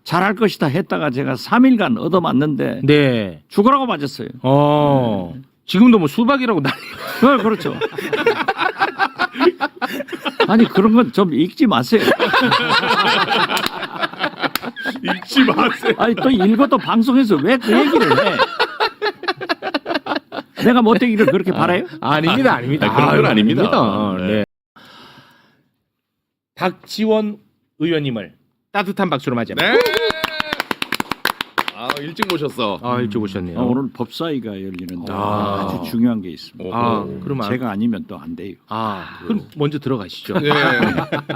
잘할 것이다 했다가 제가 3일간 얻어맞는데 네. 죽으라고 맞았어요. 지금도 뭐 수박이라고 난리. 그렇죠. 아니 그런 건 좀 읽지 마세요. 읽지 마세요. 아니 또 읽어도 방송에서 왜 그 얘기를 해? 내가 못되기를 그렇게 바라요? 아닙니다, 아닙니다. 아니, 그런 건 아닙니다. 네. 박지원 의원님을 따뜻한 박수로 맞이합니다. 네. 아 일찍 모셨어. 일찍 오셨네요. 오늘 법사위가 열리는데 아. 아주 중요한 게 있습니다. 그럼 제가 아니면 또 안 돼요. 그럼 먼저 들어가시죠. 네.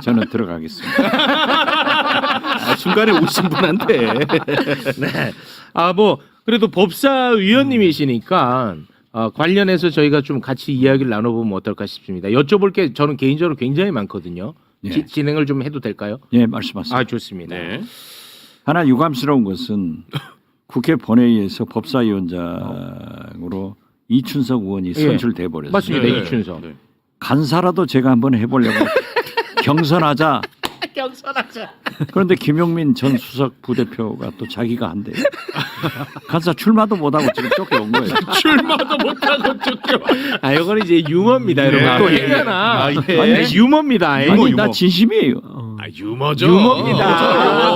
저는 들어가겠습니다. 중간에 오신 분한테. 네. 뭐 그래도 법사위원님이시니까 관련해서 저희가 좀 같이 이야기를 나눠보면 어떨까 싶습니다. 여쭤볼 게 저는 개인적으로 굉장히 많거든요. 예. 진행을 좀 해도 될까요? 예, 말씀하세요. 좋습니다. 네. 하나 유감스러운 것은 국회 본회의에서 법사위원장으로 이춘석 의원이 선출돼 버렸어요. 맞습니다. 네. 이춘석. 네. 간사라도 제가 한번 해보려고 경선하자. 그런데 김용민 전 수석 부대표가 또 자기가 한대요. 간사 출마도 못하고 지금 쫓겨온 거예요. 출마도 못하고 쫓겨. 이건 이제 유머입니다, 여러분. 또 얘기하나. 예. 아니, 유머입니다. 아니 나 진심이에요. 유머죠. 유머입니다.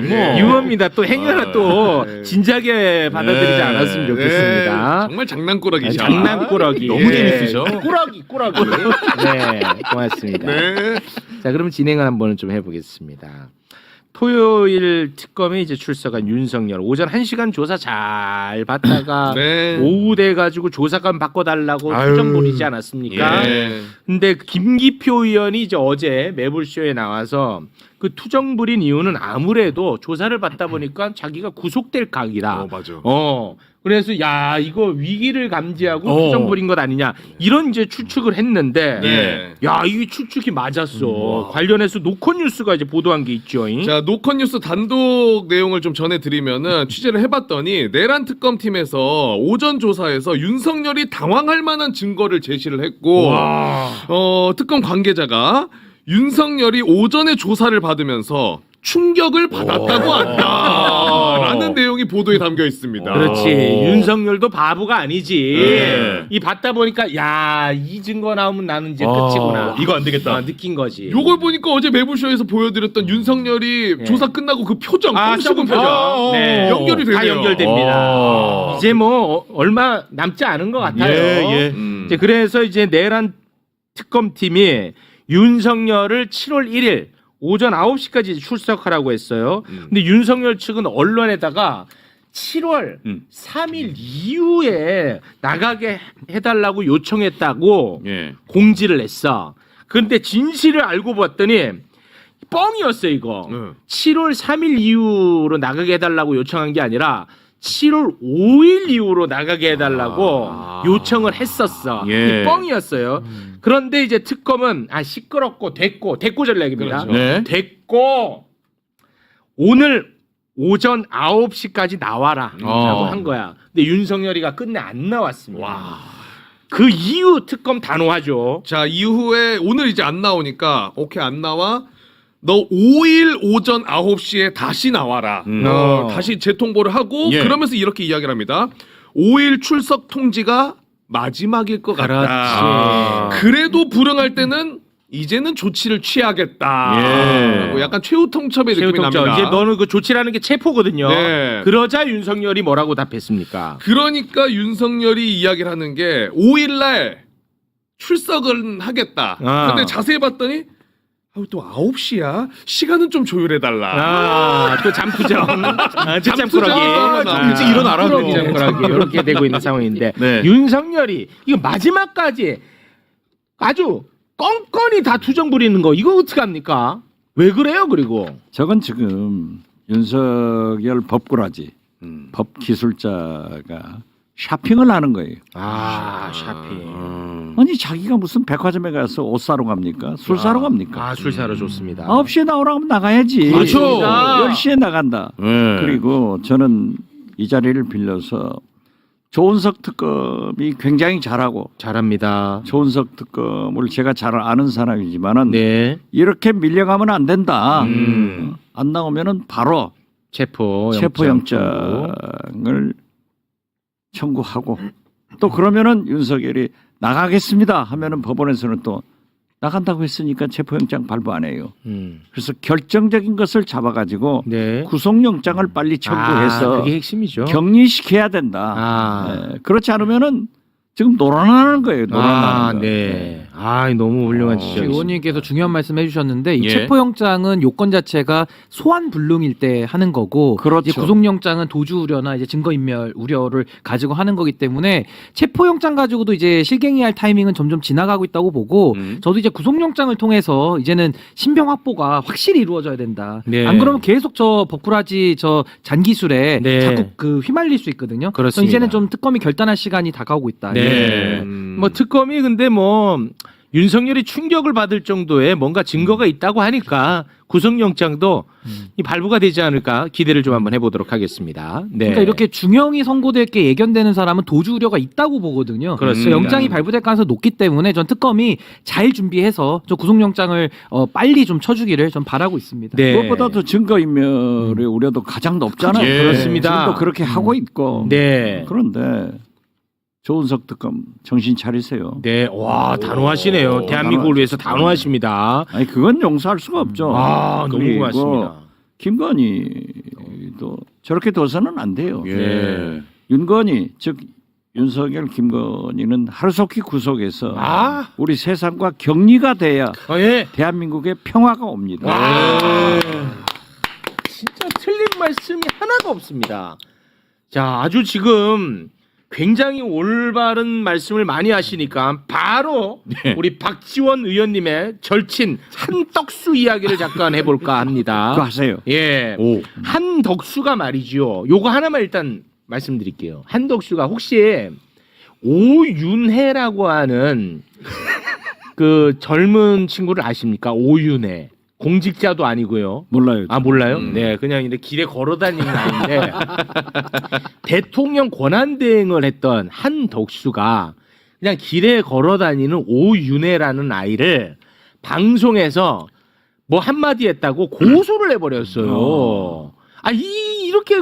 네. 유머입니다. 또 행여나 또 진지하게 받아들이지 네. 않았으면 좋겠습니다. 정말 장난꾸러기죠. 장난꾸러기. 너무 재밌으셔. 꾸러기. 네, 고맙습니다. 네. 자, 그러면 진행을 한번 좀 해보겠습니다. 토요일 특검에 이제 출석한 윤석열 오전 1시간 조사 잘 받다가 네. 오후 돼 가지고 조사관 바꿔달라고 아유. 투정 부리지 않았습니까? 예. 근데 김기표 의원이 이제 어제 매불쇼에 나와서 그 투정 부린 이유는 아무래도 조사를 받다 보니까 자기가 구속될 각이다. 맞아. 그래서 야 이거 위기를 감지하고 투정 부린 것 아니냐 이런 이제 추측을 했는데 네. 야 이게 추측이 맞았어. 관련해서 노컷뉴스가 이제 보도한 게 있죠. 자, 노컷뉴스 단독 내용을 좀 전해드리면은 취재를 해봤더니 내란 특검팀에서 오전 조사에서 윤석열이 당황할 만한 증거를 제시를 했고, 특검 관계자가 윤석열이 오전에 조사를 받으면서 충격을 받았다고 한다라는 내용이 보도에 담겨 있습니다. 그렇지. 윤석열도 바보가 아니지. 네. 이 받다 보니까 야 이 증거 나오면 나는 이제 끝이구나. 이거 안 되겠다. 느낀 거지. 요걸 보니까 어제 매부쇼에서 보여드렸던 윤석열이 조사 끝나고 그 표정, 꼼씹은 표정 네. 연결이 되네요. 다 연결됩니다. 이제 뭐 얼마 남지 않은 것 같아요. 이제 그래서 이제 내란 특검팀이 윤석열을 7월 1일 오전 9시까지 출석하라고 했어요. 근데 윤석열 측은 언론에다가 7월 3일 이후에 나가게 해달라고 요청했다고 예. 공지를 했어. 그런데 진실을 알고 봤더니 뻥이었어 이거. 7월 3일 이후로 나가게 해달라고 요청한 게 아니라 7월 5일 이후로 나가게 해달라고 요청을 했었어. 예. 이 뻥이었어요. 그런데 이제 특검은 시끄럽고 됐고 전략입니다. 그렇죠. 네. 됐고 오늘 오전 9시까지 나와라 라고 한 거야. 근데 윤석열이가 끝내 안 나왔습니다. 그 이후 특검 단호하죠. 자, 이후에 오늘 이제 안 나오니까 오케이 안 나와. 너 5일 오전 9시에 다시 나와라. 다시 재통보를 하고 그러면서 이렇게 이야기를 합니다. 5일 출석 통지가 마지막일 것 같다. 그래도 불응할 때는 이제는 조치를 취하겠다. 약간 최후통첩의 느낌이 납니다. 이제 너는 그 조치라는 게 체포거든요. 네. 그러자 윤석열이 뭐라고 답했습니까? 그러니까 윤석열이 이야기를 하는 게 5일날 출석은 하겠다. 근데 자세히 봤더니 또 9시야? 시간은 좀 조율해달라. 또 잠투정. 잠꾸러기. 일찍 일어나라. 잠꾸러기. 이렇게 되고 있는 상황인데 네. 윤석열이 이거 마지막까지 아주 껌껌이 다 투정 부리는 거 이거 어떻게 합니까? 왜 그래요? 그리고 저건 지금 윤석열 법꾸라지 법 기술자가 샤핑을 하는 거예요. 샤핑. 아니 자기가 무슨 백화점에 가서 옷 사러 갑니까? 술 사러 갑니까? 술 사러 좋습니다. 9시에 나오라면 나가야지. 그렇죠. 10시에 나간다. 그리고 저는 이 자리를 빌려서 조은석 특검이 굉장히 잘하고 잘합니다. 조은석 특검을 제가 잘 아는 사람이지만은 네. 이렇게 밀려가면 안 된다. 안 나오면은 바로 체포영장을 청구하고 또 그러면은 윤석열이 나가겠습니다 하면은 법원에서는 또 나간다고 했으니까 체포영장 발부 안 해요. 그래서 결정적인 것을 잡아가지고 네. 구속영장을 빨리 청구해서 그게 핵심이죠. 격리시켜야 된다. 네. 그렇지 않으면은 지금 놀아나는 거예요. 놀아나는 거. 네. 너무 훌륭한 지적이십니다. 의원님께서 중요한 말씀 해주셨는데 이 예. 체포영장은 요건 자체가 소환 불능일 때 하는 거고 그렇죠. 이제 구속영장은 도주 우려나 이제 증거인멸 우려를 가지고 하는 거기 때문에 체포영장 가지고도 이제 실갱이할 타이밍은 점점 지나가고 있다고 보고 저도 이제 구속영장을 통해서 이제는 신병 확보가 확실히 이루어져야 된다. 네. 안 그러면 계속 저 버쿠라지 저 잔기술에 네. 자꾸 그 휘말릴 수 있거든요. 그래서 그렇습니다. 이제는 좀 특검이 결단할 시간이 다가오고 있다. 네. 뭐 특검이 근데 뭐 윤석열이 충격을 받을 정도의 뭔가 증거가 있다고 하니까 구속영장도 이 발부가 되지 않을까 기대를 좀 한번 해보도록 하겠습니다. 네. 그러니까 이렇게 중형이 선고될 게 예견되는 사람은 도주 우려가 있다고 보거든요. 그렇습니다. 그래서 영장이 발부될 가능성이 높기 때문에 전 특검이 잘 준비해서 저 구속영장을 빨리 좀 쳐주기를 전 바라고 있습니다. 네. 무엇보다도 증거인멸의 우려도 가장 높잖아요. 예. 그렇습니다. 지금도 그렇게 하고 있고. 네. 그런데 조은석 특검 정신 차리세요. 네. 와, 단호하시네요. 대한민국을 위해서 단호하십니다. 아니 그건 용서할 수가 없죠. 너무 그리고 고맙습니다. 김건희도 저렇게 둬서는 안 돼요. 예. 윤건희 즉 윤석열 김건희는 하루속히 구속해서 우리 세상과 격리가 돼야 예. 대한민국에 평화가 옵니다. 진짜 틀린 말씀이 하나도 없습니다. 자, 아주 지금 굉장히 올바른 말씀을 많이 하시니까 바로 우리 박지원 의원님의 절친 한덕수 이야기를 잠깐 해볼까 합니다. 그거 하세요. 예, 한덕수가 말이죠. 요거 하나만 일단 말씀드릴게요. 한덕수가 혹시 오윤혜라고 하는 그 젊은 친구를 아십니까? 오윤혜. 공직자도 아니고요. 몰라요. 몰라요? 네, 그냥 이렇게 길에 걸어다니는 아이인데 대통령 권한대행을 했던 한덕수가 그냥 길에 걸어다니는 오윤혜라는 아이를 방송에서 뭐 한마디 했다고 고소를 해버렸어요. 이렇게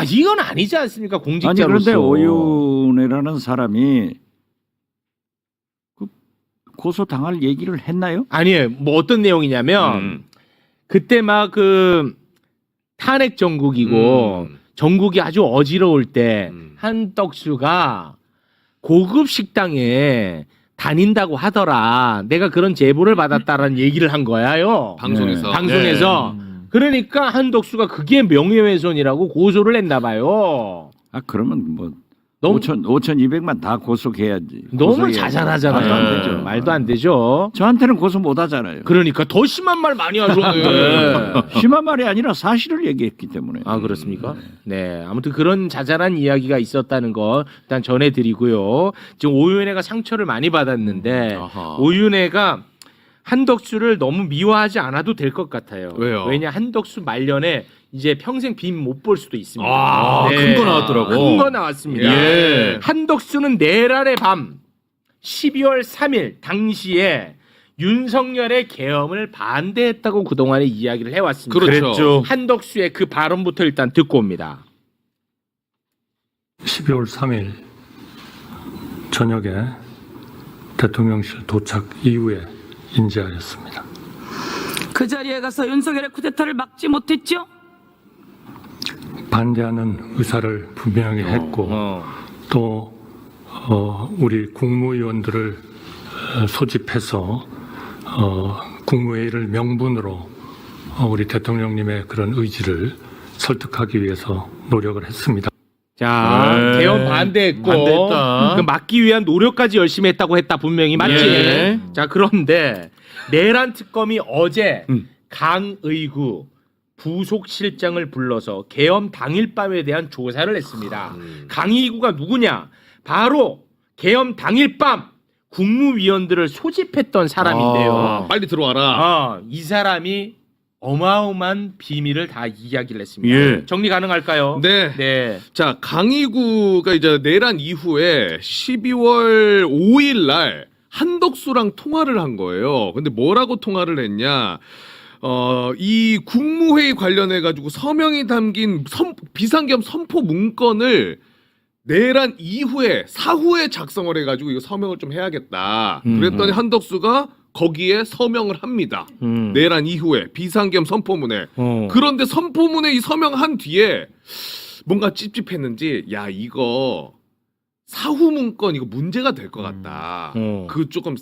이건 아니지 않습니까? 공직자로서. 아니 그런데 오윤혜라는 사람이 고소 당할 얘기를 했나요? 아니에요. 뭐 어떤 내용이냐면 그때 막 그 탄핵 정국이고 정국이 아주 어지러울 때 한덕수가 고급 식당에 다닌다고 하더라. 내가 그런 제보를 받았다라는 얘기를 한 거야요. 방송에서. 방송에서. 그러니까 한덕수가 그게 명예훼손이라고 고소를 했나 봐요. 그러면 뭐 너무 5,200만 다 고소해야지. 너무 고소해야지. 자잘하잖아요. 말도 안 되죠. 말도 안 되죠. 저한테는 고소 못 하잖아요. 그러니까 더 심한 말 많이 하셨네. 심한 말이 아니라 사실을 얘기했기 때문에. 그렇습니까? 네. 아무튼 그런 자잘한 이야기가 있었다는 거 일단 전해드리고요. 지금 오윤혜가 상처를 많이 받았는데 오윤혜가 한덕수를 너무 미워하지 않아도 될 것 같아요. 왜요? 왜냐 한덕수 말년에 이제 평생 빔 못 볼 수도 있습니다. 큰 거 나왔더라고. 큰 거 나왔습니다. 예. 한덕수는 내란의 밤 12월 3일 당시에 윤석열의 계엄을 반대했다고 그동안에 이야기를 해왔습니다. 그렇죠. 한덕수의 그 발언부터 일단 듣고 옵니다. 12월 3일 저녁에 대통령실 도착 이후에 인지하였습니다. 그 자리에 가서 윤석열의 쿠데타를 막지 못했죠? 반대하는 의사를 분명히 했고 또 우리 국무위원들을 소집해서 국무회의를 명분으로 우리 대통령님의 그런 의지를 설득하기 위해서 노력을 했습니다. 자, 계엄 반대했고 반대했다. 그 막기 위한 노력까지 열심히 했다고 했다 분명히 맞지? 예. 자, 그런데 내란 특검이 어제 강의구 부속실장을 불러서 계엄 당일 밤에 대한 조사를 했습니다. 강의구가 누구냐? 바로 계엄 당일 밤 국무위원들을 소집했던 사람인데요. 빨리 들어와라. 이 사람이 어마어마한 비밀을 다 이야기를 했습니다. 예. 정리 가능할까요? 네. 네. 자, 강희구가 이제 내란 이후에 12월 5일 날 한덕수랑 통화를 한 거예요. 근데 뭐라고 통화를 했냐? 이 국무회의 관련해 가지고 서명이 담긴 비상겸 선포 문건을 내란 이후에 사후에 작성을 해가지고 이거 서명을 좀 해야겠다. 그랬더니 한덕수가 거기에 서명을 합니다. 내란 이후에 비상겸 선포문에. 그런데 선포문에 이 서명한 뒤에 뭔가 찝찝했는지 야 이거 사후 문건 이거 문제가 될 것 같다. 그 조금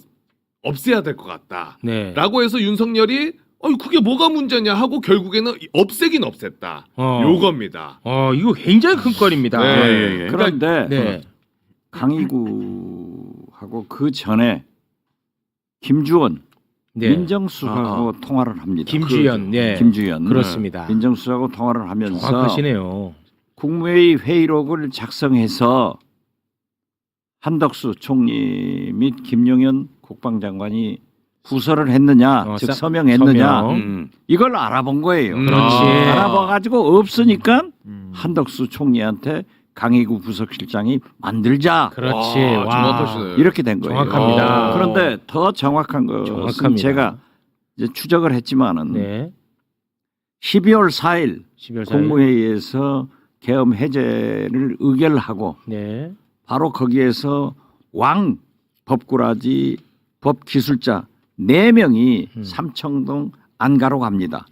없애야 될 것 같다. 네. 라고 해서 윤석열이 그게 뭐가 문제냐 하고 결국에는 없애긴 없앴다. 요겁니다. 이거 굉장히 큰 건입니다. 네. 그런데 네. 강희구하고 그 전에 김주원 네. 민정수석하고 통화를 합니다. 김주연. 네. 김주연 그렇습니다. 민정수석하고 통화를 하면서 정확하시네요. 국무회의 회의록을 작성해서 한덕수 총리 및 김용현 국방장관이 구설을 했느냐, 즉 서명했느냐, 서명. 이걸 알아본 거예요. 그렇지. 알아봐가지고 없으니까 한덕수 총리한테 강희구 부속실장이 만들자. 그렇지. 와, 와. 정확하시네. 이렇게 된 거예요. 정확합니다. 그런데 더 정확한 것은 정확합니다. 제가 이제 추적을 했지만은 네. 12월 4일 12월 4일. 국무회의에서 계엄 해제를 의결하고 네. 바로 거기에서 왕 법꾸라지 법기술자 4명이 삼청동 안가로 갑니다.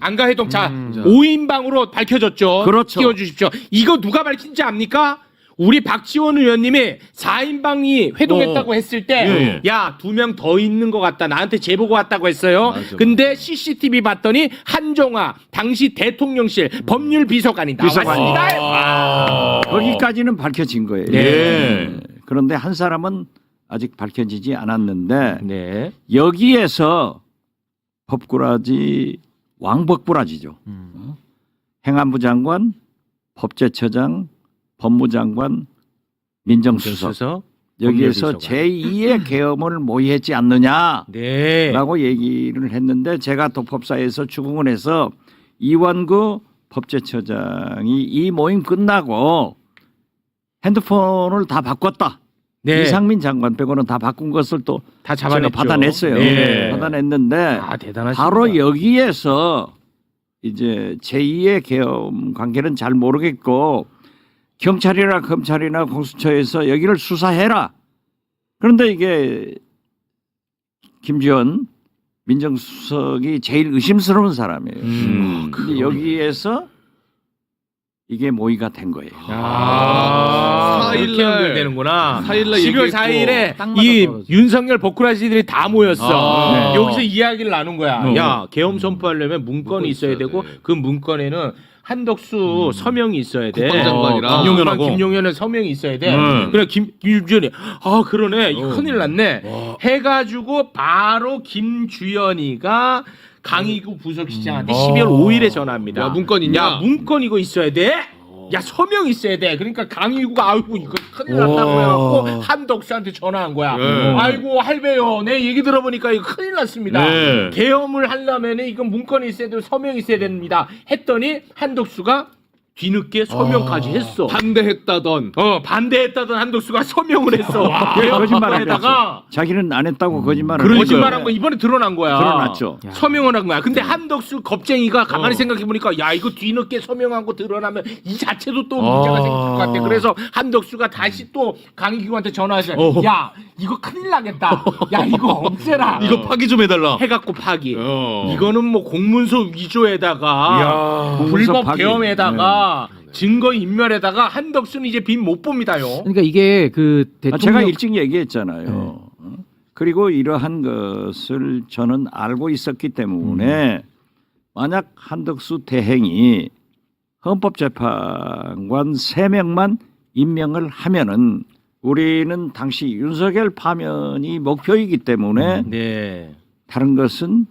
안가 해동차 5인방으로 밝혀졌죠. 그렇죠. 띄워주십시오. 이거 누가 밝힌지 압니까? 우리 박지원 의원님이 4인방이 회동했다고 했을 때, 야, 2명 더 있는 것 같다. 나한테 제보가 왔다고 했어요. 근데 CCTV 봤더니 한종화, 당시 대통령실 법률비서관이 나왔습니다. 거기까지는 밝혀진 거예요. 네. 그런데 한 사람은 아직 밝혀지지 않았는데 네. 여기에서 법꾸라지 왕법꾸라지죠. 행안부 장관, 법제처장, 법무장관, 민정수석 그래서 여기에서 법률비서관. 제2의 계엄을 모의했지 않느냐라고 네. 얘기를 했는데 제가 또 법사에서 추궁을 해서 이완구 법제처장이 이 모임 끝나고 핸드폰을 다 바꿨다. 네. 이상민 장관 빼고는 다 바꾼 것을 또 다 제가 잡아냈죠. 받아냈어요. 네. 받아냈는데 대단하십니다. 바로 여기에서 이제 제2의 계엄 관계는 잘 모르겠고 경찰이나 검찰이나 공수처에서 여기를 수사해라. 그런데 이게 김주현 민정수석이 제일 의심스러운 사람이에요. 근데 여기에서 이게 모의가 된 거예요. 이렇게 연결되는구나. 4일날 12월 얘기했고. 4일에 딱 이 맞아. 윤석열 복구라지들이 다 모였어. 네. 여기서 이야기를 나눈 거야. 야, 계엄 선포하려면 문건이 있어야 되고 그 문건에는 한덕수 서명이 있어야 돼. 국방장관이랑 김용현은 서명이 있어야 돼. 그래 김주현이 그러네. 이거 큰일 났네. 해가지고 바로 김주현이가 강희구 부속시장한테 12월 5일에 전화합니다. 야, 문건 있냐? 야, 문건 이거 있어야 돼. 야, 서명 있어야 돼. 그러니까 강희구가 아이고 이거 큰일 났다고 해갖고 한덕수한테 전화한 거야. 아이고 할배요. 내 얘기 들어보니까 이거 큰일 났습니다. 계엄을 하려면 이건 문건이 있어야 되고 서명이 있어야 됩니다. 했더니 한덕수가 뒤늦게 서명까지 했어. 반대했다던. 반대했다던 한덕수가 서명을 했어. 거짓말을 했다가 했죠. 자기는 안 했다고 거짓말을 그러니까요. 했어요. 거짓말한 거 이번에 드러난 거야. 드러났죠. 서명을 한 거야. 근데 한덕수 겁쟁이가 가만히 생각해 보니까 야 이거 뒤늦게 서명한 거 드러나면 이 자체도 또 문제가 생길 것 같아. 그래서 한덕수가 다시 또 강희구한테 전화해서 야 이거 큰일 나겠다. 야 이거 없애라. 이거 파기 좀 해달라. 해갖고 파기. 이거는 뭐 공문서 위조에다가 공문서 불법 파기. 계엄에다가 증거 인멸에다가 한덕수는 이제 빈 못 봅니다요. 그러니까 이게 그 대통령 제가 일찍 얘기했잖아요. 그리고 이러한 것을 저는 알고 있었기 때문에 만약 한덕수 대행이 헌법재판관 3명만 임명을 하면은 우리는 당시 윤석열 파면이 목표이기 때문에 네. 다른 것은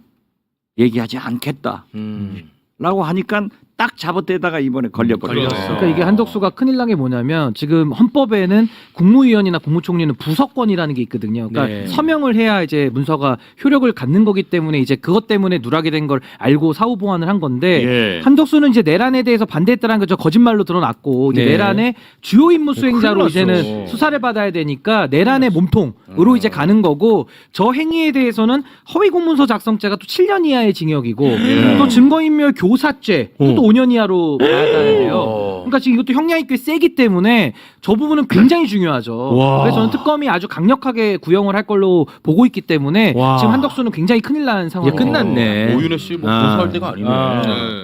얘기하지 않겠다라고 하니까 딱 잡아대다가 이번에 걸려버렸어요. 그러니까 이게 한덕수가 큰일 난 게 뭐냐면 지금 헌법에는 국무위원이나 국무총리는 부서권이라는 게 있거든요. 그러니까 네. 서명을 해야 이제 문서가 효력을 갖는 거기 때문에 이제 그것 때문에 누락이 된 걸 알고 사후 보완을 한 건데 예. 한덕수는 이제 내란에 대해서 반대했다는 거 저 거짓말로 드러났고 이제 네. 내란의 주요 임무 수행자로 큰일 이제는 났어. 수사를 받아야 되니까 내란의 몸통으로 이제 가는 거고 저 행위에 대해서는 허위 공문서 작성죄가 또 7년 이하의 징역이고 또 증거인멸 교사죄 또 5년 이하로 받아야 돼요. 그러니까 지금 이것도 형량이 꽤 세기 때문에 저 부분은 굉장히 중요하죠. 와. 그래서 저는 특검이 아주 강력하게 구형을 할 걸로 보고 있기 때문에 와. 지금 한덕수는 굉장히 큰일 난 이제 상황이에요. 끝났네. 오윤혜 씨 뭐 고소할 때가 아니네. 네.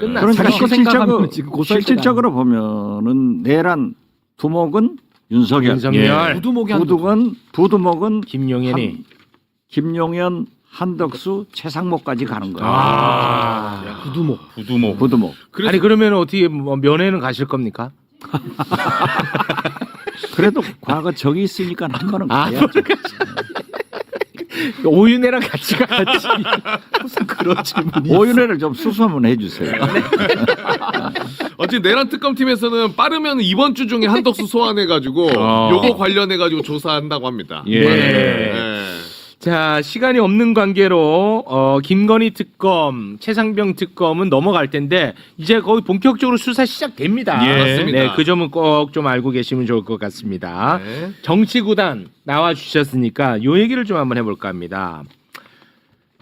끝났어. 그러니까 자기 거 생각하면 지금 고소할 때가 실질적으로 보면은 내란 두목은 윤석열, 윤석열, 부두목이 부두목은 김용현이. 김용현, 한덕수, 최상목까지 가는 거예요. 아. 부두목. 부두목. 부두목. 아니 그러면 어떻게 뭐 면회는 가실 겁니까? 그래도 과거 적이 있으니까 한 번은 아, 가야죠. 오윤혜랑 같이 가야지. 무슨 그런 질문이. 오윤회를 좀 수수 한번 해주세요. 어쨌든 내란 특검팀에서는 빠르면 이번 주 중에 한덕수 소환해가지고 요거 관련해가지고 조사한다고 합니다. 예. 네. 자, 시간이 없는 관계로 김건희 특검, 최상병 특검은 넘어갈 텐데 이제 거의 본격적으로 수사 시작됩니다. 예. 맞습니다. 네, 그 점은 꼭 좀 알고 계시면 좋을 것 같습니다. 네. 정치구단 나와 주셨으니까 요 얘기를 좀 한번 해볼까 합니다.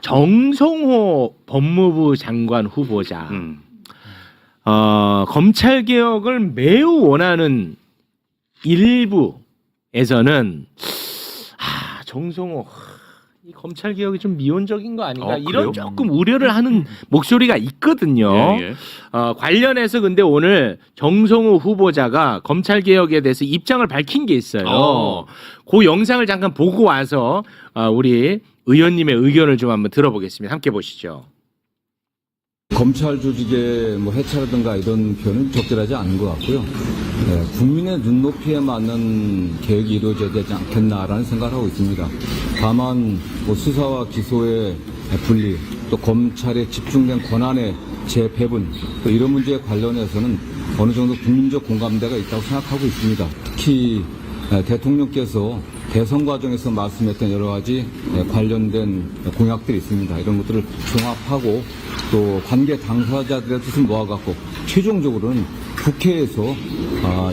정성호 법무부 장관 후보자, 검찰 개혁을 매우 원하는 일부에서는 정성호 이 검찰 개혁이 좀 미온적인 거 아닌가 이런 그래요? 조금 우려를 하는 목소리가 있거든요. 예, 예. 관련해서 근데 오늘 정성호 후보자가 검찰 개혁에 대해서 입장을 밝힌 게 있어요. 그 영상을 잠깐 보고 와서 우리 의원님의 의견을 좀 한번 들어보겠습니다. 함께 보시죠. 검찰 조직의 뭐 해체라든가 이런 표현은 적절하지 않은 것 같고요. 네, 국민의 눈높이에 맞는 개혁이 이루어져야 되지 않겠나라는 생각을 하고 있습니다. 다만 뭐 수사와 기소의 분리, 또 검찰에 집중된 권한의 재배분, 또 이런 문제에 관련해서는 어느 정도 국민적 공감대가 있다고 생각하고 있습니다. 특히 대통령께서 대선 과정에서 말씀했던 여러 가지 관련된 공약들이 있습니다. 이런 것들을 종합하고 또 관계 당사자들의 뜻을 모아갖고 최종적으로는 국회에서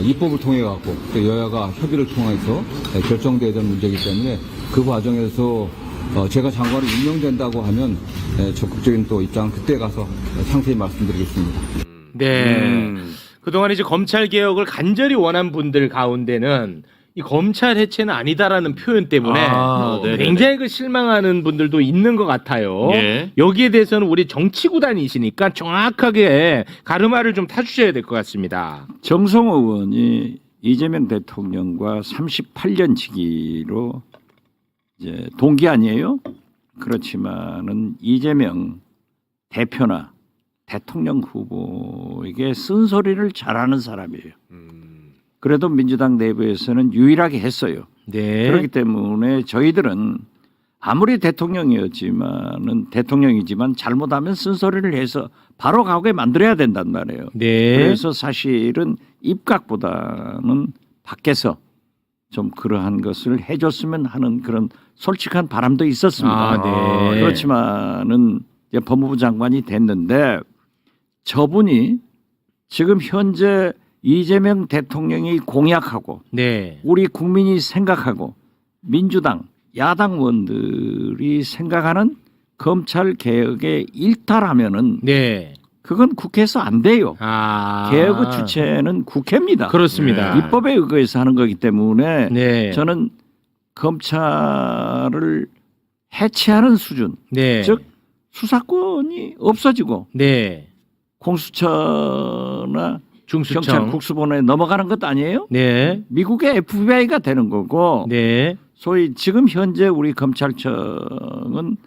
입법을 통해 갖고 또 여야가 협의를 통해서 결정돼야 되는 문제이기 때문에 그 과정에서 제가 장관이 임명된다고 하면 적극적인 또 입장은 그때 가서 상세히 말씀드리겠습니다. 네. 그동안 이제 검찰 개혁을 간절히 원한 분들 가운데는 이 검찰 해체는 아니다라는 표현 때문에 네네네. 굉장히 그 실망하는 분들도 있는 것 같아요. 예. 여기에 대해서는 우리 정치구단이시니까 정확하게 가르마를 좀 타주셔야 될 것 같습니다. 정성호 의원이 이재명 대통령과 38년 지기로 이제 동기 아니에요? 그렇지만은 이재명 대표나 대통령 후보에게 쓴소리를 잘하는 사람이에요. 그래도 민주당 내부에서는 유일하게 했어요. 네. 그렇기 때문에 저희들은 아무리 대통령이지만 잘못하면 쓴소리를 해서 바로 가게 만들어야 된단 말이에요. 네. 그래서 사실은 입각보다는 밖에서 좀 그러한 것을 해줬으면 하는 그런 솔직한 바람도 있었습니다. 아, 네. 그렇지만은 이제 법무부 장관이 됐는데 저분이 지금 현재 이재명 대통령이 공약하고 네. 우리 국민이 생각하고 민주당 야당 의원들이 생각하는 검찰 개혁에 일탈하면은 네. 그건 국회에서 안 돼요. 아. 개혁의 주체는 국회입니다. 그렇습니다. 입법에 의거해서 하는 거기 때문에 네. 저는 검찰을 해체하는 수준, 네. 즉 수사권이 없어지고 네. 공수처나 중수청. 경찰 국수본에 넘어가는 것 아니에요? 네. 미국의 FBI가 되는 거고 네. 소위 지금 현재 우리 검찰청은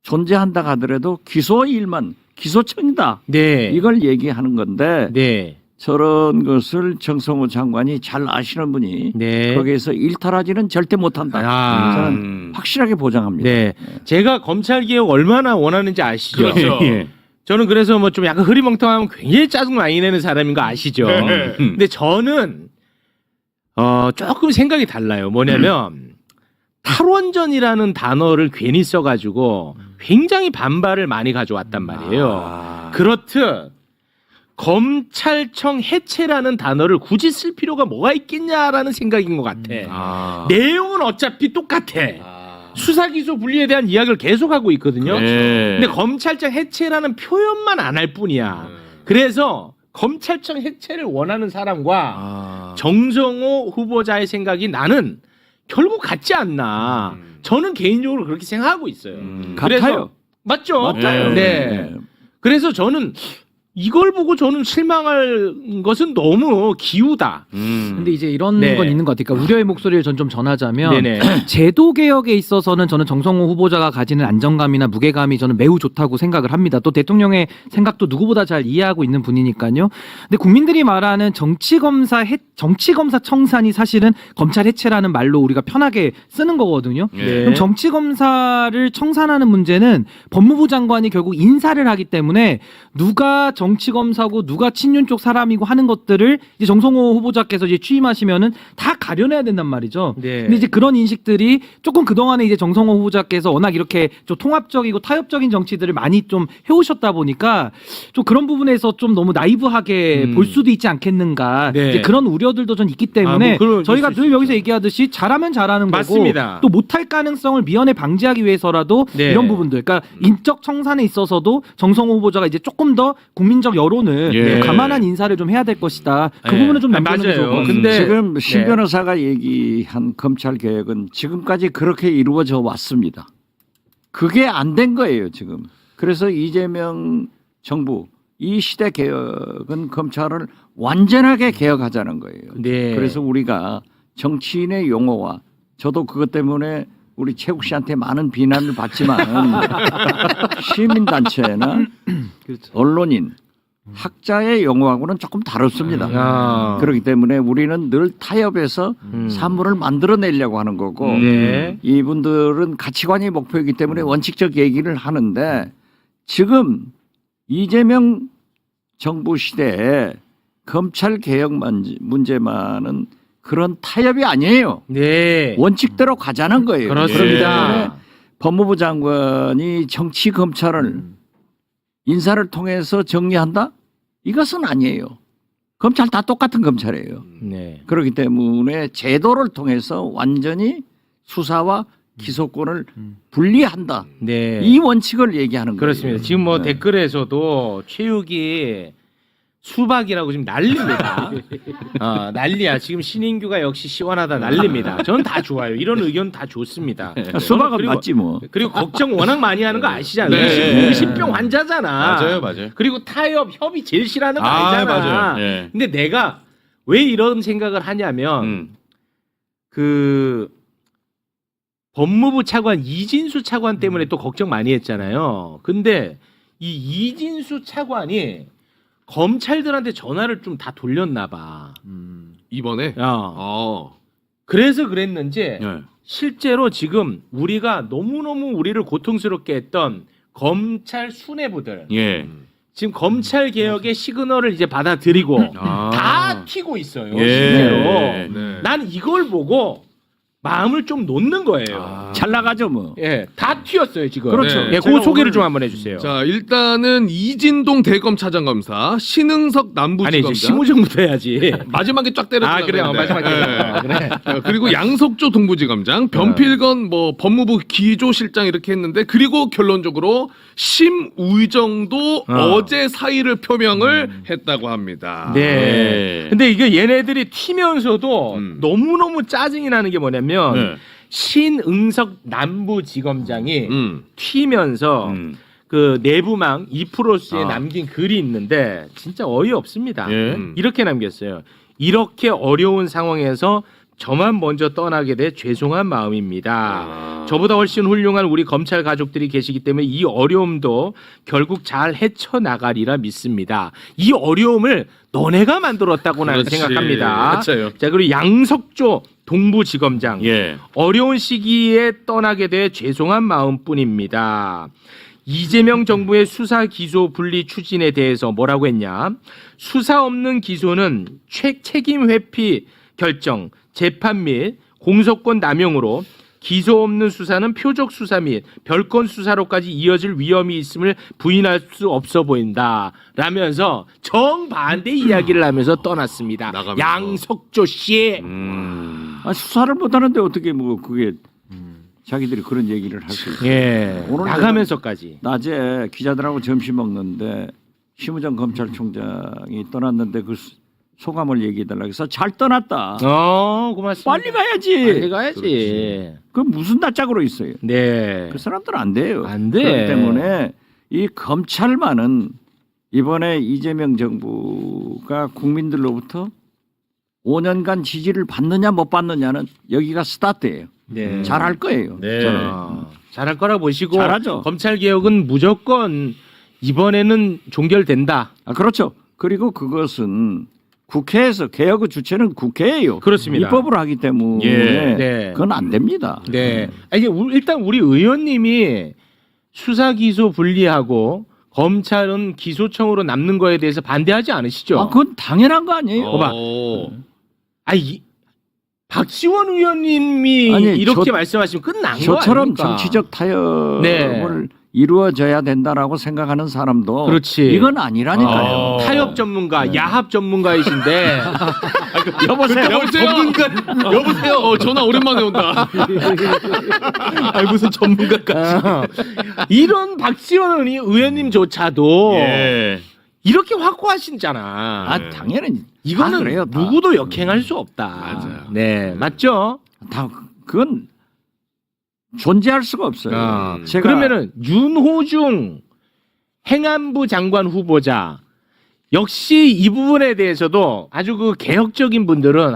존재한다 하더라도 기소일만 기소청이다. 네. 이걸 얘기하는 건데 네. 저런 것을 정성호 장관이 잘 아시는 분이 네. 거기에서 일탈하지는 절대 못한다. 아. 저는 확실하게 보장합니다. 네. 제가 검찰 개혁 얼마나 원하는지 아시죠? 그렇죠. 예. 저는 그래서 뭐 좀 약간 흐리멍텅하면 굉장히 짜증 많이 내는 사람인 거 아시죠? 근데 저는 조금 생각이 달라요. 뭐냐면 탈원전이라는 단어를 괜히 써가지고 굉장히 반발을 많이 가져왔단 말이에요. 그렇듯 검찰청 해체라는 단어를 굳이 쓸 필요가 뭐가 있겠냐라는 생각인 것 같아. 내용은 어차피 똑같아. 수사 기소 분리에 대한 이야기를 계속하고 있거든요. 근데 검찰청 해체라는 표현만 안 할 뿐이야. 그래서 검찰청 해체를 원하는 사람과 정성호 후보자의 생각이 나는 결국 같지 않나. 저는 개인적으로 그렇게 생각하고 있어요. 같아요. 맞죠? 맞아요. 네. 그래서 저는 이걸 보고 저는 실망할 것은 너무 기우다. 근데 이제 이런 네. 건 있는 것 같아요. 그러니까 우려의 목소리를 전 좀 전하자면 네네. 제도 개혁에 있어서는 저는 정성호 후보자가 가지는 안정감이나 무게감이 저는 매우 좋다고 생각을 합니다. 또 대통령의 생각도 누구보다 잘 이해하고 있는 분이니까요. 근데 국민들이 말하는 정치검사 청산이 사실은 검찰 해체라는 말로 우리가 편하게 쓰는 거거든요. 그럼 정치검사를 청산하는 문제는 법무부 장관이 결국 인사를 하기 때문에 누가 정치검사고 누가 친윤 쪽 사람이고 하는 것들을 이제 정성호 후보자께서 이제 취임하시면은 다 가려내야 된단 말이죠. 네. 근데 이제 그런 인식들이 조금 그동안에 이제 정성호 후보자께서 워낙 이렇게 좀 통합적이고 타협적인 정치들을 많이 좀 해오셨다 보니까 좀 그런 부분에서 좀 너무 나이브하게 볼 수도 있지 않겠는가. 네. 이제 그런 우려들도 좀 있기 때문에 뭐 그럴 저희가 수 늘 있죠. 여기서 얘기하듯이 잘하면 잘하는 맞습니다. 거고 또 못할 가능성을 미연에 방지하기 위해서라도 네. 이런 부분들, 그러니까 인적 청산에 있어서도 정성호 후보자가 이제 조금 더 국민적 여론을 예. 감안한 인사를 좀 해야 될 것이다. 그 예. 부분은 좀 아니, 남겨놓는 게 좋을 것 맞아요. 같습니다. 근데 지금 신 네. 변호사가 얘기한 검찰 개혁은 지금까지 그렇게 이루어져 왔습니다. 그게 안 된 거예요, 지금. 그래서 이재명 정부 이 시대 개혁은 검찰을 완전하게 개혁하자는 거예요. 네. 그래서 우리가 정치인의 용어와 저도 그것 때문에 우리 최국 씨한테 많은 비난을 받지만 시민단체나 언론인, 학자의 용어하고는 조금 다릅니다. 아. 그렇기 때문에 우리는 늘 타협해서 산물을 만들어내려고 하는 거고 네. 이분들은 가치관이 목표이기 때문에 원칙적 얘기를 하는데 지금 이재명 정부 시대에 검찰 개혁 문제만은 그런 타협이 아니에요. 네. 원칙대로 가자는 거예요. 그렇습니다. 그렇기 때문에 법무부 장관이 정치 검찰을 인사를 통해서 정리한다? 이것은 아니에요. 검찰 다 똑같은 검찰이에요. 네. 그렇기 때문에 제도를 통해서 완전히 수사와 기소권을 분리한다. 네. 이 원칙을 얘기하는 거예요. 그렇습니다. 지금 뭐 네. 댓글에서도 체육이 수박이라고 지금 난립니다. 난리야. 지금 신인규가 역시 시원하다 난립니다. 저는 다 좋아요. 이런 의견 다 좋습니다. 수박은 그리고- 맞지 뭐. 그리고 걱정 워낙 많이 하는 거 아시잖아요. 네. 의심병 환자잖아. 맞아요. 그리고 타협, 협의 제일 싫어하는 거 아, 알잖아. 맞아요. 예. 근데 내가 왜 이런 생각을 하냐면 그 법무부 차관 이진수 차관 때문에 또 걱정 많이 했잖아요. 근데 이 이진수 차관이 검찰들한테 전화를 좀 다 돌렸나 봐. 이번에 그래서 그랬는지 예. 실제로 지금 우리가 너무너무 우리를 고통스럽게 했던 검찰 수뇌부들 예. 지금 검찰 개혁의 시그널을 이제 받아들이고 아. 다 튀고 있어요. 예. 실제로. 네. 난 이걸 보고 마음을 좀 놓는 거예요. 잘 나가죠 뭐. 예, 다 튀었어요 지금. 그렇죠. 예, 그 제가 소개를 오늘- 좀 한번 해주세요. 자 일단은 이진동 대검 차장검사, 신흥석 아니 이제 남부지검장 심우정부터 해야지. 마지막에 쫙 때려. 아 그래, 마지막에. 그래. 그리고 양석조 동부지검장, 변필건 뭐 법무부 기조실장 이렇게 했는데 그리고 결론적으로 심우정도 어제 사의를 표명을 했다고 합니다. 네. 네. 근데 이게 얘네들이 튀면서도 너무너무 짜증이 나는 게 뭐냐면 네. 신응석 남부지검장이 튀면서 음. 그 내부망 2%에 남긴 글이 있는데 진짜 어이없습니다. 예. 이렇게 남겼어요. 이렇게 어려운 상황에서 저만 먼저 떠나게 돼 죄송한 마음입니다. 저보다 훨씬 훌륭한 우리 검찰 가족들이 계시기 때문에 이 어려움도 결국 잘 헤쳐나가리라 믿습니다. 이 어려움을 너네가 만들었다고 나는 그렇지. 생각합니다. 맞아요. 자, 그리고 양석조 동부지검장. 예. 어려운 시기에 떠나게 돼 죄송한 마음뿐입니다. 이재명 정부의 수사 기소 분리 추진에 대해서 뭐라고 했냐? 수사 없는 기소는 책임 회피 결정, 재판 및 공소권 남용으로 기소 없는 수사는 표적 수사 및 별건 수사로까지 이어질 위험이 있음을 부인할 수 없어 보인다. 라면서 정반대 이야기를 하면서 떠났습니다. 나가면서. 양석조 씨. 수사를 못하는데 어떻게 뭐 그게 자기들이 그런 얘기를 할 수 있어요. 예. 오늘 나가면서까지. 낮에 기자들하고 점심 먹는데 심우정 검찰총장이 떠났는데 그 소감을 얘기해달라고 해서 잘 떠났다. 고맙습니다. 빨리 가야지. 빨리 가야지. 그 무슨 낯짝으로 있어요. 네. 그 사람들은 안 돼요. 안 돼. 그렇기 때문에 이 검찰만은 이번에 이재명 정부가 국민들로부터 5년간 지지를 받느냐 못 받느냐는 여기가 스타트예요. 네. 잘할 거예요. 네. 저는. 잘할 거라 보시고 잘하죠. 검찰 개혁은 무조건 이번에는 종결된다. 그렇죠. 그리고 그것은 국회에서 개혁의 주체는 국회예요. 그렇습니다. 입법을 하기 때문에 예. 네. 그건 안 됩니다. 네. 이게 일단 우리 의원님이 수사 기소 분리하고 검찰은 기소청으로 남는 거에 대해서 반대하지 않으시죠? 그건 당연한 거 아니에요? 봐봐. 박지원 의원님이 아니, 이렇게 말씀하시면 끝난 거 저처럼 아닙니까? 정치적 타협을 네. 이루어져야 된다라고 생각하는 사람도 그렇지. 이건 아니라니까요. 타협 전문가, 야합 전문가이신데 여보세요. 여보세요. 전화 오랜만에 온다. 무슨 전문가까지. 이런 박지원 의원님조차도 예. 이렇게 확고하시잖아. 당연히 이거는 다 그래요, 다. 누구도 역행할 수 없다. 맞아요. 네, 맞죠? 다 그건 존재할 수가 없어요. 제가 그러면은 윤호중 행안부 장관 후보자 역시 이 부분에 대해서도 아주 그 개혁적인 분들은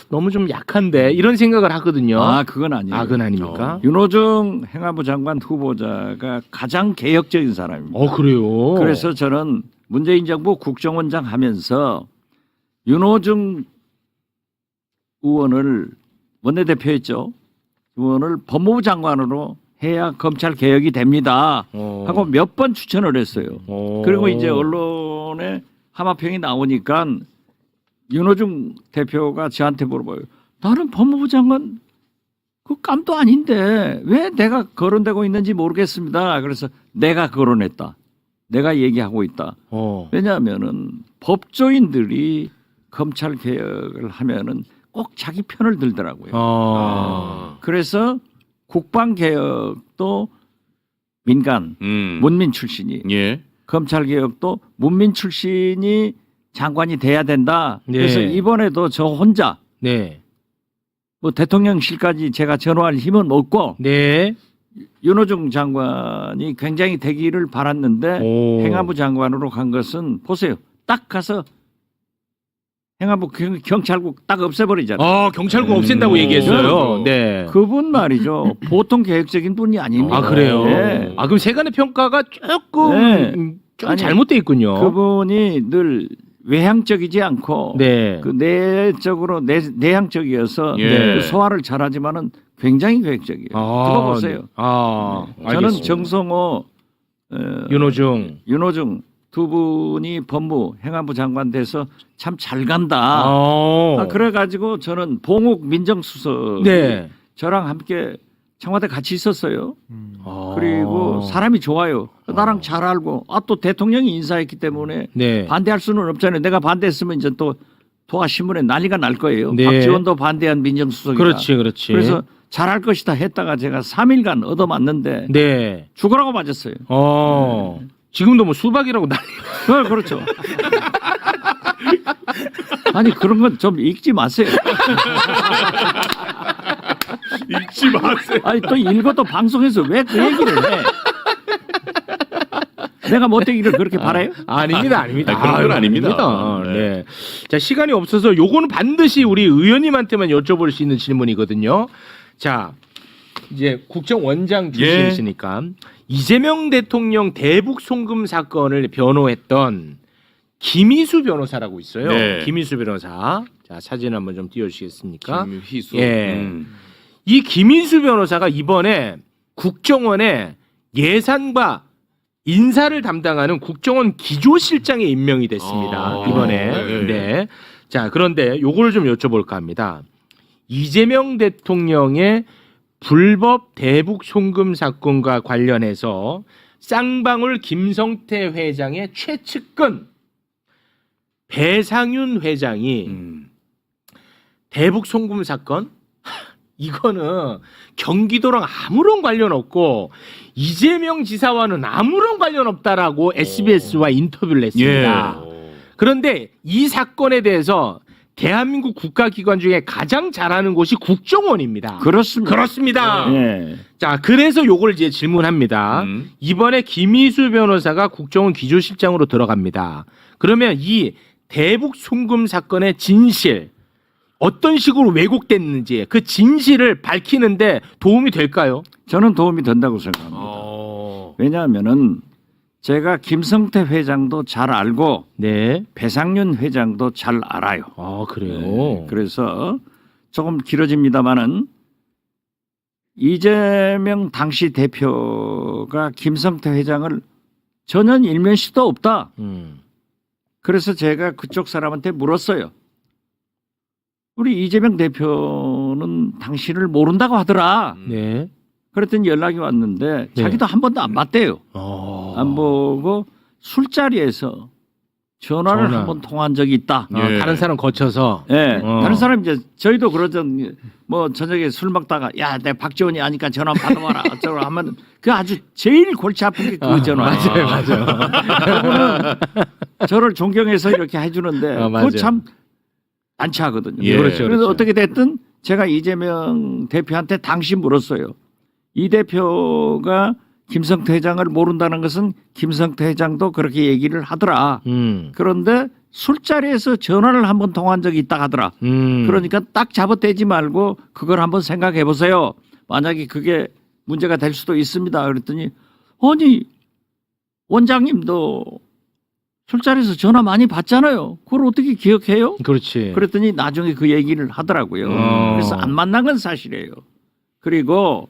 너무 좀 약한데 이런 생각을 하거든요. 그건 아니에요. 그건 아닙니까? 윤호중 행안부 장관 후보자가 가장 개혁적인 사람입니다. 그래요. 그래서 저는 문재인 정부 국정원장 하면서 윤호중 의원을 원내대표했죠. 의원을 법무부 장관으로 해야 검찰 개혁이 됩니다. 하고 몇 번 추천을 했어요. 그리고 이제 언론에 하마평이 나오니까 윤호중 대표가 저한테 물어봐요. 나는 법무부 장관 그 깜도 아닌데 왜 내가 거론되고 있는지 모르겠습니다. 그래서 내가 거론했다. 내가 얘기하고 있다. 왜냐하면은 법조인들이 검찰 개혁을 하면은 꼭 자기 편을 들더라고요. 그래서 국방 개혁도 민간 문민 출신이 예. 검찰 개혁도 문민 출신이 장관이 돼야 된다. 네. 그래서 이번에도 저 혼자 네. 뭐 대통령실까지 제가 전화할 힘은 없고 네. 윤호중 장관이 굉장히 되기를 바랐는데 행안부 장관으로 간 것은 보세요. 딱 가서 행안부 경찰국 딱 없애버리잖아요. 경찰국 없앤다고 얘기했어요. 네. 그분 말이죠. 보통 계획적인 분이 아닙니다. 그래요? 네. 그럼 세간의 평가가 조금 네. 좀 아니, 잘못돼 있군요. 그분이 늘 외향적이지 않고 네. 그 내적으로 내향적이어서 예. 그 소화를 잘하지만은 굉장히 계획적이에요. 그거 보세요. 저는 알겠습니다. 정성호, 윤호중. 두 분이 법무 행안부 장관 돼서 참 잘 간다. 그래가지고 저는 봉욱 민정수석 네. 저랑 함께 청와대 같이 있었어요. 그리고 사람이 좋아요. 나랑 잘 알고 또 대통령이 인사했기 때문에 네. 반대할 수는 없잖아요. 내가 반대했으면 이제 또 도하신문에 난리가 날 거예요. 네. 박지원도 반대한 민정수석이다. 그렇지. 그래서 잘할 것이다 했다가 제가 3일간 얻어맞는데 네. 죽으라고 맞았어요. 지금도 뭐 수박이라고 난리. 그렇죠. 아니 그런 건 좀 읽지 마세요. 잊지 마세요. 아니 또 읽어도 방송에서 왜 그 얘기를 해? 내가 못되기를 그렇게 바라요? 아닙니다. 그런 건 아닙니다. 네. 자, 시간이 없어서 요거는 반드시 우리 의원님한테만 여쭤볼 수 있는 질문이거든요. 자, 이제 국정원장 출신이시니까 이재명 대통령 대북 송금 사건을 변호했던 김희수 변호사라고 있어요. 네. 김희수 변호사. 자, 사진 한번 좀 띄워주시겠습니까? 김희수. 예. 이 김희수 변호사가 이번에 국정원에 예산과 인사를 담당하는 국정원 기조실장에 임명이 됐습니다. 이번에. 네. 자, 그런데 요걸 좀 여쭤볼까 합니다. 이재명 대통령의 불법 대북 송금 사건과 관련해서 쌍방울 김성태 회장의 최측근 배상윤 회장이 대북 송금 사건 이거는 경기도랑 아무런 관련 없고 이재명 지사와는 아무런 관련 없다라고 SBS와 인터뷰를 했습니다. 그런데 이 사건에 대해서 대한민국 국가기관 중에 가장 잘하는 곳이 국정원입니다. 그렇습니다. 그렇습니다. 예. 자, 그래서 요걸 이제 질문합니다. 이번에 김희수 변호사가 국정원 기조실장으로 들어갑니다. 그러면 이 대북 송금 사건의 진실 어떤 식으로 왜곡됐는지 그 진실을 밝히는데 도움이 될까요? 저는 도움이 된다고 생각합니다. 왜냐하면은 제가 김성태 회장도 잘 알고 네. 배상윤 회장도 잘 알아요. 아, 그래요. 네, 그래서 조금 길어집니다만은 이재명 당시 대표가 김성태 회장을 전혀 일면식도 없다. 그래서 제가 그쪽 사람한테 물었어요. 우리 이재명 대표는 당신을 모른다고 하더라. 네. 그랬더니 연락이 왔는데 네. 자기도 한 번도 안 봤대요. 안 보고 술자리에서 전화를 한 번 통화한 적이 있다. 다른 사람 거쳐서. 예. 다른 사람 이제 저희도 그러던 뭐 저녁에 술 먹다가 야, 내 박지원이 아니까 전화 받아봐라. 어쩌고 하면 그 아주 제일 골치 아픈 게 그 전화. 맞아요. 그분은 저를 존경해서 이렇게 해주는데 그거 참 많지 하거든요. 예. 그렇죠, 그래서 그렇죠. 어떻게 됐든 제가 이재명 대표한테 당시 물었어요. 이 대표가 김성태 회장을 모른다는 것은 김성태 회장도 그렇게 얘기를 하더라. 그런데 술자리에서 전화를 한번 통화한 적이 있다 하더라. 그러니까 딱 잡아떼지 말고 그걸 한번 생각해 보세요. 만약에 그게 문제가 될 수도 있습니다. 그랬더니 아니 원장님도 술자리에서 전화 많이 받잖아요. 그걸 어떻게 기억해요? 그렇지. 그랬더니 나중에 그 얘기를 하더라고요. 그래서 안 만난 건 사실이에요. 그리고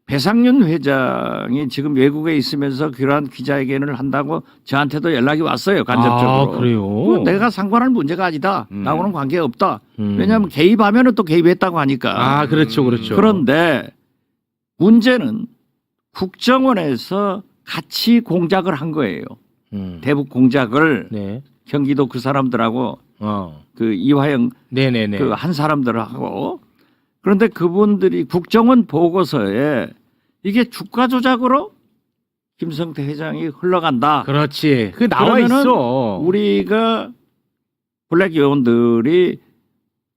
배상윤 회장이 지금 외국에 있으면서 그러한 기자회견을 한다고 저한테도 연락이 왔어요. 간접적으로. 아, 그래요? 그건 내가 상관할 문제가 아니다. 나하고는 관계가 없다. 왜냐하면 개입하면 또 개입했다고 하니까. 아, 그렇죠. 그렇죠. 그런데 문제는 국정원에서 같이 공작을 한 거예요. 대북 공작을 네. 경기도 그 사람들하고 그 이화영 네네네. 그 한 사람들하고 그런데 그분들이 국정원 보고서에 이게 주가 조작으로 김성태 회장이 흘러간다. 그렇지. 그 나와 그러면은 있어. 우리가 블랙 요원들이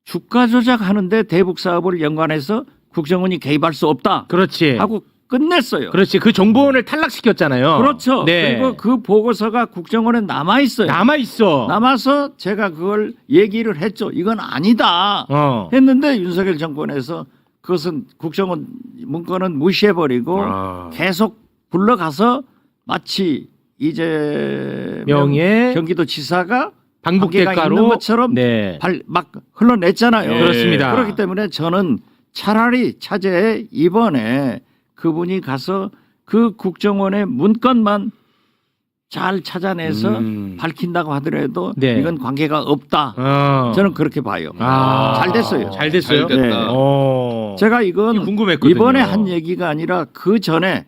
주가 조작하는데 대북 사업을 연관해서 국정원이 개입할 수 없다. 그렇지. 하고 끝냈어요. 그렇지. 그 정보원을 탈락시켰잖아요. 그렇죠. 네. 그리고 그 보고서가 국정원에 남아 있어요. 남아 있어. 남아서 제가 그걸 얘기를 했죠. 이건 아니다. 했는데 윤석열 정권에서 그것은 국정원 문건은 무시해버리고 계속 불러가서 마치 이재명 명예 경기도지사가 방북 관계가 대가로 있는 것처럼 네. 막 흘러냈잖아요. 그렇습니다. 그렇기 때문에 저는 차라리 차제에 이번에 그분이 가서 그 국정원의 문건만 잘 찾아내서 밝힌다고 하더라도 네. 이건 관계가 없다. 저는 그렇게 봐요. 잘 됐어요. 잘 됐어요. 잘 됐다. 제가 이건 궁금했거든요. 이번에 한 얘기가 아니라 그 전에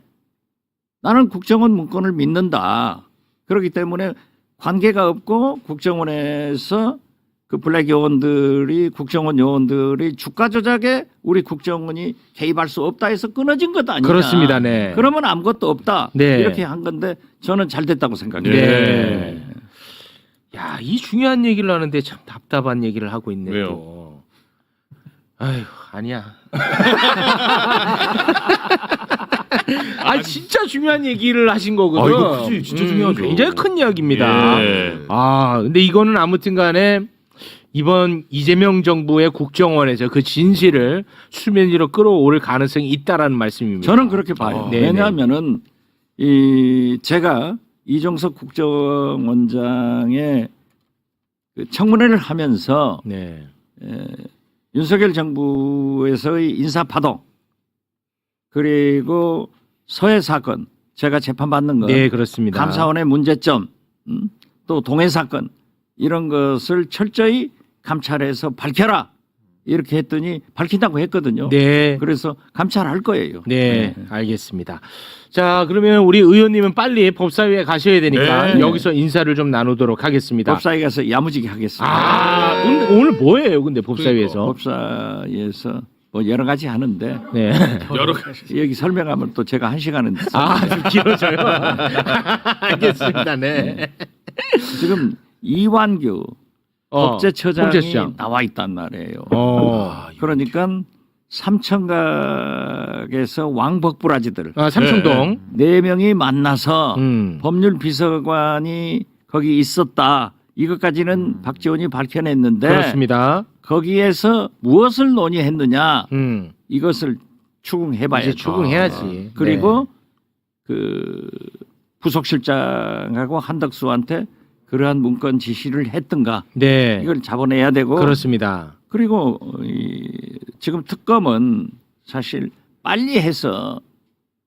나는 국정원 문건을 믿는다. 그렇기 때문에 관계가 없고 국정원에서 그 블랙 요원들이 국정원 요원들이 주가 조작에 우리 국정원이 개입할 수 없다 해서 끊어진 것 아니냐. 그렇습니다. 네. 그러면 아무것도 없다. 네. 이렇게 한 건데 저는 잘 됐다고 생각해요. 네. 야, 이 중요한 얘기를 하는데 참 답답한 얘기를 하고 있네. 왜요? 또. 아휴, 아니야. 아, 진짜 중요한 얘기를 하신 거거든. 이거 그치, 진짜 중요하죠. 굉장히 큰 이야기입니다. 예. 아, 근데 이거는 아무튼간에 이번 이재명 정부의 국정원에서 그 진실을 수면 위로 끌어올 가능성이 있다라는 말씀입니다. 저는 그렇게 봐요. 네, 왜냐하면은 이 제가 이종석 국정원장의 그 청문회를 하면서 네. 윤석열 정부에서의 인사파동 그리고 서해 사건 제가 재판받는 거, 네, 그렇습니다. 감사원의 문제점, 또 동해 사건 이런 것을 철저히 감찰해서 밝혀라 이렇게 했더니 밝힌다고 했거든요. 네. 그래서 감찰할 거예요. 네, 알겠습니다. 자, 그러면 우리 의원님은 빨리 법사위에 가셔야 되니까 네. 여기서 인사를 좀 나누도록 하겠습니다. 법사위 가서 야무지게 하겠습니다. 아, 근데 오늘 뭐예요? 근데 법사위에서? 법사위에서 뭐 여러 가지 하는데 네. 여러 가지. 여기 설명하면 또 제가 1시간은 아, 좀 길어져요. 알겠습니다. 네. 지금 이완규 법제처장이 법제처장. 나와 있단 말이에요. 그러니까 삼청각에서 왕법부라지들 아, 삼청동. 네 명이 만나서 음. 법률 비서관이 거기 있었다. 이것까지는 박지원이 밝혀냈는데 그렇습니다. 거기에서 무엇을 논의했느냐 이것을 추궁해봐야죠. 이제 추궁해야지. 그리고 그 부속실장하고 한덕수한테 그러한 문건 지시를 했던가 네. 이걸 잡아내야 되고 그렇습니다. 그리고 지금 특검은 사실 빨리 해서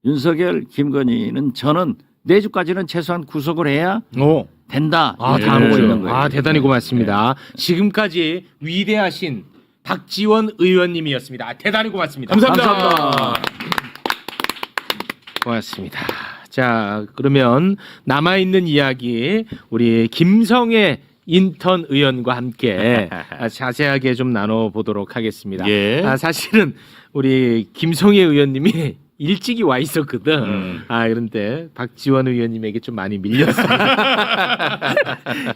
윤석열, 김건희는 저는 내주까지는 최소한 구속을 해야 오. 된다. 아, 이렇게 보고 그렇죠. 있는 거예요. 아, 대단히 고맙습니다. 지금까지 위대하신 박지원 의원님이었습니다. 아, 대단히 고맙습니다. 감사합니다. 고맙습니다. 자, 그러면 남아있는 이야기 우리 김성애 인턴 의원과 함께 자세하게 좀 나눠보도록 하겠습니다. 예. 사실은 우리 김성애 의원님이 일찍이 와 있었거든. 그런데 박지원 의원님에게 좀 많이 밀렸습니다.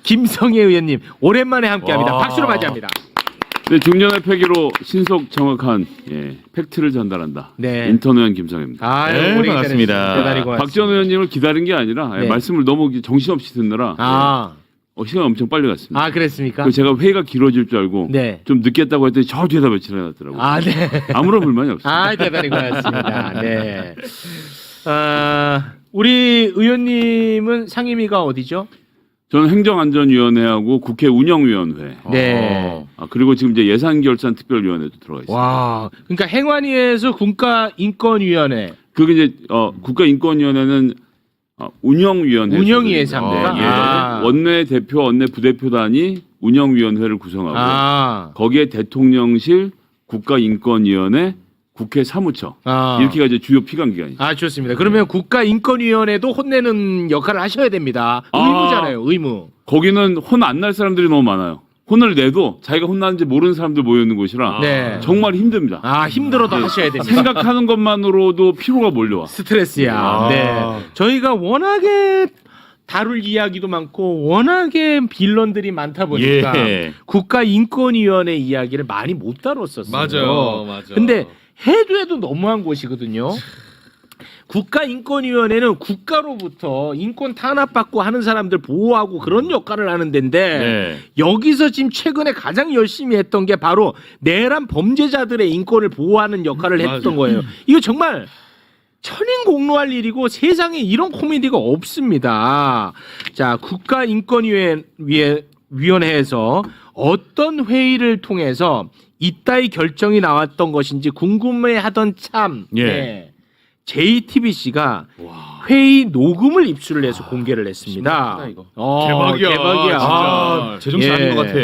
김성애 의원님 오랜만에 함께합니다. 박수로 맞이합니다. 네, 중년의 패기로 신속 정확한 팩트를 전달한다. 네. 인턴 의원 김성입니다. 네, 반갑습니다. 대단히 고맙습니다. 박지원 의원님을 기다린 게 아니라 네. 말씀을 너무 정신없이 듣느라 시간 엄청 빨리 갔습니다. 그랬습니까? 그래서 제가 회의가 길어질 줄 알고 네. 좀 늦겠다고 했더니 저 뒤에다 며칠 해놨더라고요. 네. 아무런 불만이 없습니다. 대단히 고맙습니다. 네. 우리 의원님은 상임위가 어디죠? 저는 행정안전위원회하고 국회 운영위원회. 네. 그리고 지금 이제 예산결산특별위원회도 들어가 있습니다. 와, 그러니까 행안위에서 국가인권위원회. 그게 이제 국가인권위원회는 운영위원회. 운영위에서 합니다. 원내 대표, 원내 부대표단이 운영위원회를 구성하고 거기에 대통령실, 국가인권위원회, 국회 사무처 이렇게가 이제 주요 피감기관이죠. 좋습니다. 그러면 국가인권위원회도 혼내는 역할을 하셔야 됩니다. 의무잖아요, 의무. 거기는 혼 안 날 사람들이 너무 많아요. 혼을 내도 자기가 혼나는지 모르는 사람들 모여 있는 곳이라 네. 정말 힘듭니다. 힘들어도 하셔야 됩니다. 생각하는 것만으로도 피로가 몰려와. 스트레스야. 네. 저희가 워낙에 다룰 이야기도 많고 워낙에 빌런들이 많다 보니까 국가인권위원회 이야기를 많이 못 다뤘었어요. 맞아요. 근데 해도 너무한 곳이거든요. 국가인권위원회는 국가로부터 인권 탄압받고 하는 사람들 보호하고 그런 역할을 하는 데인데 여기서 지금 최근에 가장 열심히 했던 게 바로 내란 범죄자들의 인권을 보호하는 역할을 했던 거예요. 이거 정말 천인공노할 일이고 세상에 이런 코미디가 없습니다. 자, 국가인권위원회에서 어떤 회의를 통해서 이따위 결정이 나왔던 것인지 궁금해하던 참 JTBC가 회의 녹음을 입수를 해서 공개를 했습니다. 대박이야. 대박이야. 제정신 아닌 것 같아.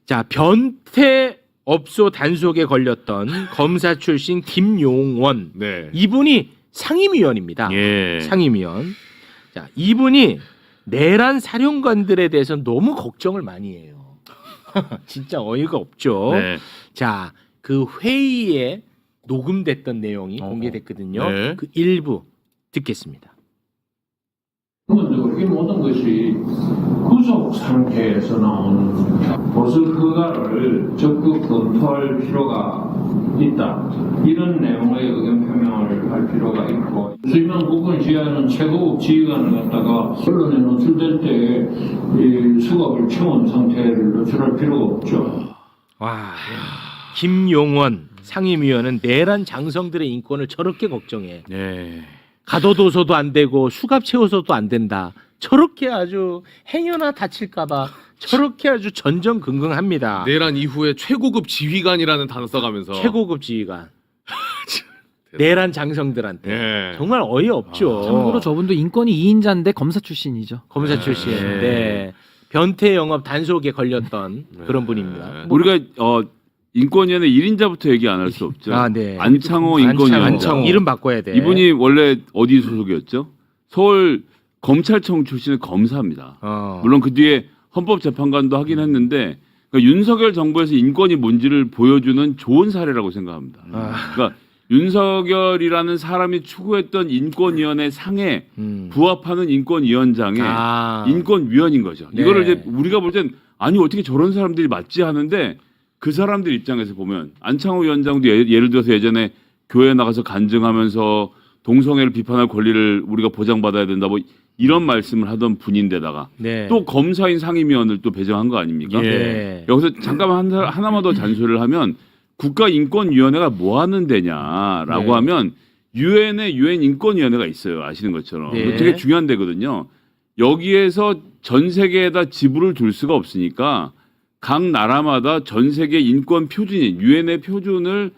자, 변태 업소 단속에 걸렸던 검사 출신 김용원. 이분이 상임위원입니다. 상임위원. 자, 이분이 내란 사령관들에 대해서 너무 걱정을 많이 해요. 진짜 어이가 없죠. 자, 그 회의에 녹음됐던 내용이 공개됐거든요. 그 일부 듣겠습니다. 기본적으로 이 모든 것이 구속 상태에서 나오는 겁니다. 보수 허가를 적극 검토할 필요가 있다. 이런 내용의 의견 표명을 할 필요가 있고 수임한 국군 지휘하는 최고급 지휘관을 갖다가 언론에 노출될 때 이 수갑을 채운 상태를 노출할 필요가 없죠. 와, 김용원 상임위원은 내란 장성들의 인권을 저렇게 걱정해. 가둬둬서도 안 되고 수갑 채워서도 안 된다. 저렇게 아주 행여나 다칠까봐 저렇게 아주 전전긍긍합니다. 내란 이후에 최고급 지휘관이라는 단어 써가면서 최고급 지휘관. 내란 장성들한테 예. 정말 어이없죠. 참고로 저분도 인권위 2인자인데 검사 출신이죠. 검사 출신. 네. 변태 영업 단속에 걸렸던 그런 분입니다. 우리가 인권위원회 1인자부터 얘기 안 할 수 없죠. 아, 네. 안창호 인권위원장. 안창호. 이름 바꿔야 돼. 이분이 원래 어디 소속이었죠? 서울 검찰청 출신의 검사입니다. 물론 그 뒤에 헌법재판관도 하긴 했는데 그러니까 윤석열 정부에서 인권이 뭔지를 보여주는 좋은 사례라고 생각합니다. 그러니까 윤석열이라는 사람이 추구했던 인권위원회 상에 부합하는 인권위원장의 인권위원인 거죠. 네. 이거를 이제 우리가 볼 땐 아니 어떻게 저런 사람들이 맞지 하는데 그 사람들 입장에서 보면 안창호 위원장도 예를 들어서 예전에 교회 나가서 간증하면서 동성애를 비판할 권리를 우리가 보장받아야 된다 뭐 이런 말씀을 하던 분인데다가 네. 또 검사인 상임위원을 또 배정한 거 아닙니까? 예. 여기서 잠깐만 하나만 더 잔소리를 하면 국가인권위원회가 뭐 하는 데냐라고 네. 하면 유엔에 유엔 인권위원회가 있어요. 아시는 것처럼. 네. 이거 되게 중요한 데거든요. 여기에서 전 세계에다 지부를 둘 수가 없으니까 각 나라마다 전 세계 인권 표준인 유엔의 표준을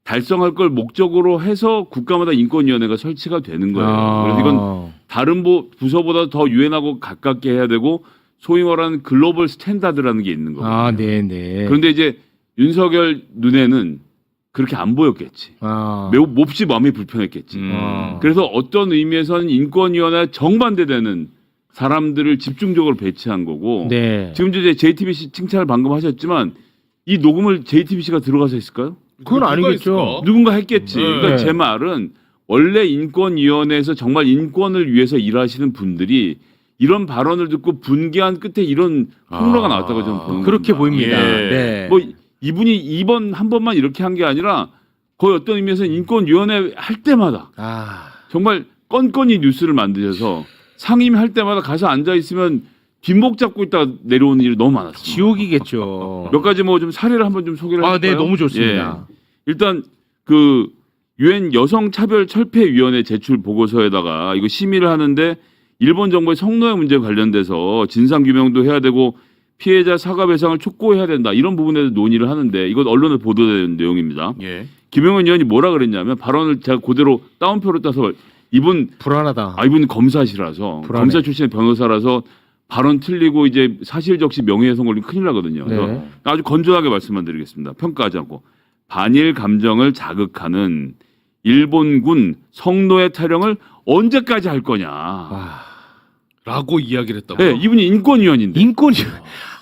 달성할 걸 목적으로 해서 국가마다 인권위원회가 설치가 되는 거예요. 그래서 이건 다른 부서보다 더 유엔하고 가깝게 해야 되고 소위 말하는 글로벌 스탠다드라는 게 있는 거거든요. 네네. 그런데 이제 윤석열 눈에는 그렇게 안 보였겠지. 매우 몹시 마음이 불편했겠지. 그래서 어떤 의미에서는 인권위원회 정반대되는 사람들을 집중적으로 배치한 거고 네. 지금 이제 JTBC 칭찬을 방금 하셨지만 이 녹음을 JTBC가 들어가서 했을까요? 그건 아니겠죠. 누군가 했겠지. 그러니까 네. 제 말은 원래 인권위원회에서 정말 인권을 위해서 일하시는 분들이 이런 발언을 듣고 분개한 끝에 이런 폭로가 나왔다고 저는 보는 그렇게 겁니다. 보입니다. 예. 네. 뭐 이분이 이번 한 번만 이렇게 한 게 아니라 거의 어떤 의미에서 인권위원회 할 때마다 정말 건건이 뉴스를 만드셔서 상임위 할 때마다 가서 앉아 있으면 뒷목 잡고 있다가 내려오는 일이 너무 많았어요. 지옥이겠죠. 몇 가지 뭐 좀 사례를 한번 좀 소개를 해볼까요? 네, 너무 좋습니다. 예. 일단 그 유엔 여성차별철폐위원회 제출 보고서에다가 이거 심의를 하는데 일본 정부의 성노예 문제 관련돼서 진상 규명도 해야 되고 피해자 사과 배상을 촉구해야 된다 이런 부분에서 논의를 하는데 이건 언론에 보도된 내용입니다. 예. 김영은 의원이 뭐라 그랬냐면 발언을 제가 그대로 따옴표로 따서 이분 불안하다. 이분 검사시라서 불안해. 검사 출신의 변호사라서 발언 틀리고 이제 사실적시 명예훼손 걸리면 큰일 나거든요. 그래서 네. 아주 건조하게 말씀만 드리겠습니다. 평가하지 않고 반일 감정을 자극하는 일본군 성노예 타령을 언제까지 할 거냐. 라고 이야기를 했다고. 네, 이분이 인권위원인데. 인권이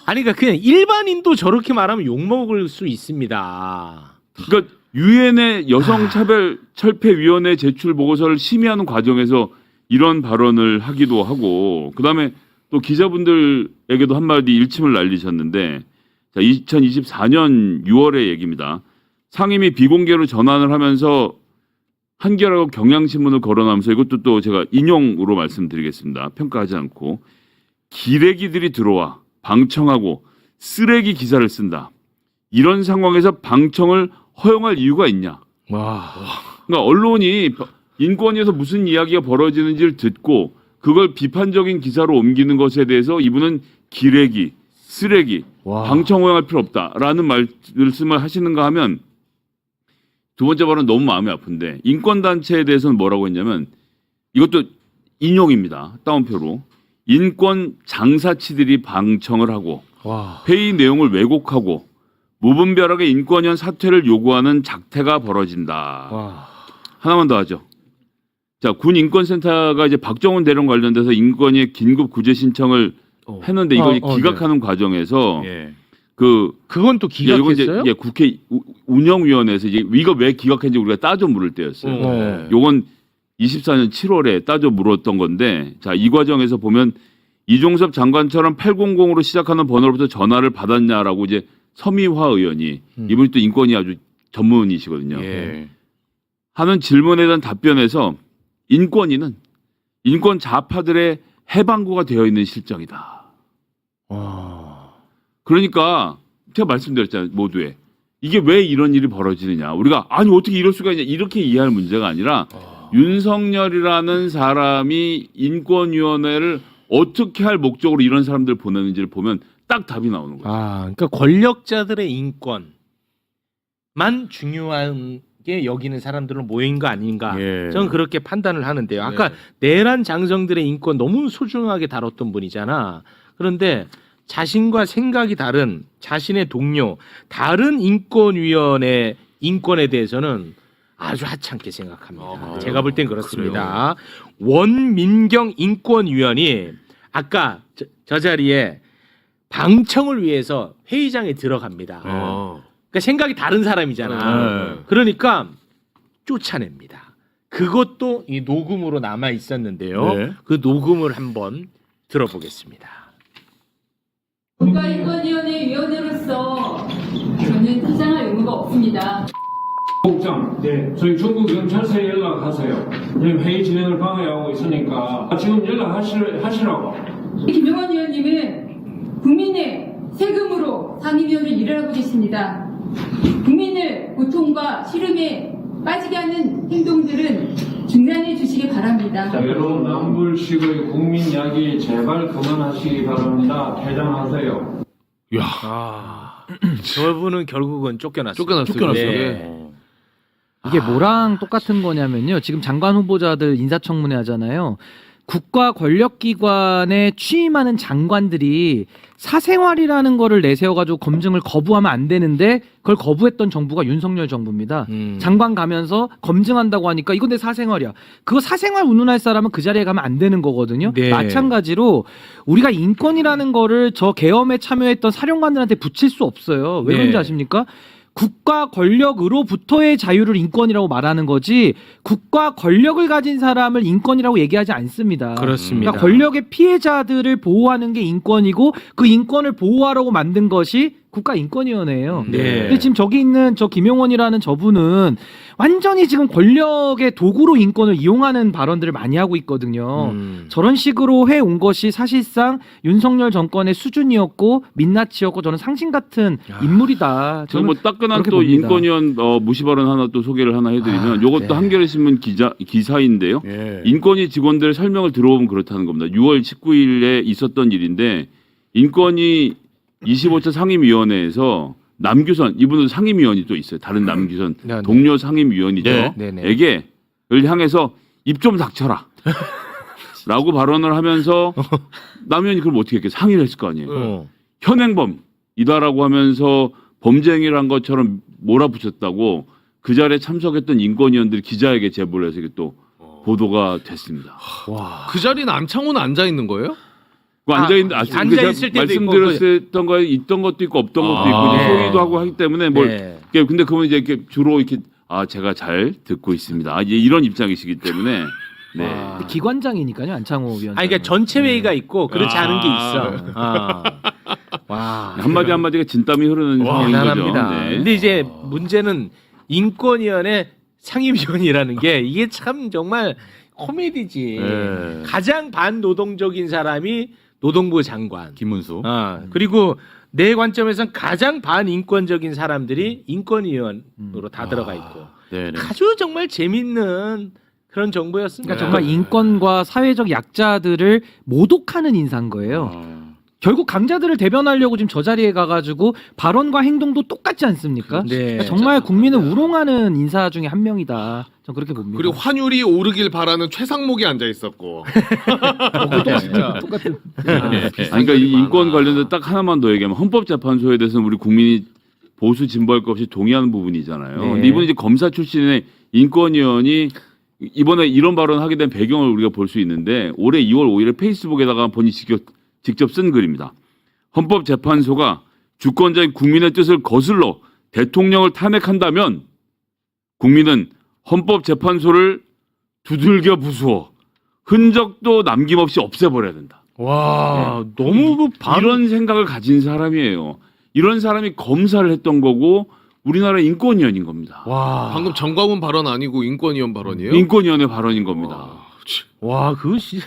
아니 그러니까 그냥 일반인도 저렇게 말하면 욕 먹을 수 있습니다. 그러니까 유엔의 여성차별철폐위원회 제출 보고서를 심의하는 과정에서 이런 발언을 하기도 하고 그다음에 또 기자분들에게도 한마디 일침을 날리셨는데 자, 2024년 6월의 얘기입니다. 상임위 비공개로 전환을 하면서 한겨레하고 경향신문을 거론하면서 이것도 또 제가 인용으로 말씀드리겠습니다. 평가하지 않고 기레기들이 들어와 방청하고 쓰레기 기사를 쓴다. 이런 상황에서 방청을 허용할 이유가 있냐. 그러니까 언론이 인권위에서 무슨 이야기가 벌어지는지를 듣고 그걸 비판적인 기사로 옮기는 것에 대해서 이분은 기레기, 쓰레기, 방청 허용할 필요 없다라는 말씀을 하시는가 하면 두 번째 발언은 너무 마음이 아픈데 인권단체에 대해서는 뭐라고 했냐면 이것도 인용입니다. 따옴표로 인권 장사치들이 방청을 하고 회의 내용을 왜곡하고 무분별하게 인권위원 사퇴를 요구하는 작태가 벌어진다. 하나만 더 하죠. 자, 군 인권센터가 이제 박정훈 대령 관련돼서 인권위에 긴급 구제 신청을 했는데 이걸 기각하는 과정에서 그건 또 기각했어요? 이제 국회 운영위원회에서 이제 이거 왜 기각했는지 우리가 따져 물을 때였어요. 요건 24년 7월에 따져 물었던 건데 자, 이 과정에서 보면 이종섭 장관처럼 800으로 시작하는 번호로부터 전화를 받았냐라고 이제 서미화 의원이 이분이 또 인권이 아주 전문이시거든요. 하는 질문에 대한 답변에서 인권위는 인권 좌파들의 해방구가 되어 있는 실정이다. 그러니까 제가 말씀드렸잖아요. 모두에. 이게 왜 이런 일이 벌어지느냐. 우리가 아니 어떻게 이럴 수가 있냐 이렇게 이해할 문제가 아니라 윤석열이라는 사람이 인권위원회를 어떻게 할 목적으로 이런 사람들 보내는지를 보면 딱 답이 나오는 거예요. 그러니까 권력자들의 인권만 중요한 여기는 사람들은 모인 거 아닌가. 예. 저는 그렇게 판단을 하는데요. 아까 내란 장성들의 인권 너무 소중하게 다뤘던 분이잖아. 그런데 자신과 생각이 다른 자신의 동료, 다른 인권위원회 인권에 대해서는 아주 하찮게 생각합니다. 제가 볼 땐 그렇습니다. 원민경 인권위원이 아까 저 자리에 방청을 위해서 회의장에 들어갑니다. 그러니까 생각이 다른 사람이잖아. 그러니까 쫓아냅니다. 그것도 이 녹음으로 남아 있었는데요. 네. 그 녹음을 한번 들어보겠습니다. 국가인권위원회 위원으로서 저는 퇴장할 의무가 없습니다. 국장, 네, 저희 중국 경찰서에 연락하세요. 회의 진행을 방해하고 있으니까 지금 연락하시라고. 김영환 의원님은 국민의 세금으로 상임위원을 일을 하고 계십니다. 국민을 고통과 시름에 빠지게 하는 행동들은 중단해 주시기 바랍니다. 외로운 남불식의 국민 이야기 제발 그만하시기 바랍니다. 퇴장하세요. 저분은 결국은 쫓겨났어요. 쫓겨났어요. 네. 이게 뭐랑 똑같은 거냐면요. 지금 장관 후보자들 인사청문회 하잖아요. 국가 권력기관에 취임하는 장관들이 사생활이라는 거를 내세워가지고 검증을 거부하면 안 되는데 그걸 거부했던 정부가 윤석열 정부입니다. 장관 가면서 검증한다고 하니까 이건 내 사생활이야. 그거 사생활 운운할 사람은 그 자리에 가면 안 되는 거거든요. 네. 마찬가지로 우리가 인권이라는 거를 저 계엄에 참여했던 사령관들한테 붙일 수 없어요. 왜 그런지 네. 아십니까? 국가 권력으로부터의 자유를 인권이라고 말하는 거지 국가 권력을 가진 사람을 인권이라고 얘기하지 않습니다. 그렇습니다. 그러니까 권력의 피해자들을 보호하는 게 인권이고 그 인권을 보호하라고 만든 것이 국가인권위원회예요. 네. 근데 지금 저기 있는 저 김용원이라는 저분은 완전히 지금 권력의 도구로 인권을 이용하는 발언들을 많이 하고 있거든요. 저런 식으로 해온 것이 사실상 윤석열 정권의 수준이었고 민낯이었고 저는 상신 같은 인물이다. 저는 뭐 따끈한 그렇게 또 봅니다. 인권위원 무시 발언 하나 또 소개를 하나 해드리면 이것도 네. 한겨레신문 기사인데요. 인권위 직원들 설명을 들어보면 그렇다는 겁니다. 6월 19일에 있었던 일인데 인권위 25차 상임위원회에서 남규선 이분은 상임위원이 또 있어요. 다른 남규선 네, 동료 상임위원이죠. 네, 네, 네. 에게를 향해서 입 좀 닥쳐라. 라고 발언을 하면서 남 의원이 그럼 어떻게 했겠어요? 상의를 했을 거 아니에요. 현행범이다라고 하면서 범죄 행위를 한 것처럼 몰아붙였다고 그 자리에 참석했던 인권위원들이 기자에게 제보를 해서 이게 또 보도가 됐습니다. 그 자리는 안창호는 앉아 있는 거예요? 앉아있는 앉아있을 때도 말씀드렸던 거에 있던 것도 있고 없던 것도 있고 네. 이제 소위도 하고 하기 때문에 뭘 네. 근데 그건 이제 이렇게 주로 이렇게 제가 잘 듣고 있습니다. 이제 이런 입장이시기 때문에 네. 기관장이니까요 안창호 위원장. 아니 그러니까 전체 회의가 있고 그렇지 않은 게 있어. 와 한마디 한마디가 진땀이 흐르는 상황인 거죠. 대단합니다. 네. 근데 이제 문제는 인권위원회 상임위원이라는 게 이게 참 정말 코미디지. 네. 가장 반노동적인 사람이 노동부 장관 김문수. 그리고 내 관점에선 가장 반인권적인 사람들이 인권위원으로 다 들어가 있고 네네. 아주 정말 재밌는 그런 정부였습니다. 그러니까 정말 인권과 사회적 약자들을 모독하는 인사인 거예요. 결국 강자들을 대변하려고 지금 저 자리에 가가지고 발언과 행동도 똑같지 않습니까? 네. 그러니까 정말 국민을 우롱하는 인사 중에 한 명이다. 전 그렇게 봅니다. 그리고 환율이 오르길 바라는 최상목이 앉아 있었고. 똑같은. 그러니까 이 인권 관련된 딱 하나만 더 얘기하면 헌법재판소에 대해서는 우리 국민이 보수 진보할 것 없이 동의하는 부분이잖아요. 네. 근데 이분이 이제 검사 출신의 인권위원이 이번에 이런 발언을 하게 된 배경을 우리가 볼 수 있는데 올해 2월 5일에 페이스북에다가 본인이 직접 쓴 글입니다. 헌법재판소가 주권자인 국민의 뜻을 거슬러 대통령을 탄핵한다면 국민은 헌법재판소를 두들겨 부수어 흔적도 남김없이 없애버려야 된다. 와 너무 이런 생각을 가진 사람이에요. 이런 사람이 검사를 했던 거고 우리나라 인권위원인 겁니다. 와 방금 정광훈 발언 아니고 인권위원 발언이에요? 인권위원회 발언인 겁니다. 와 그거 진짜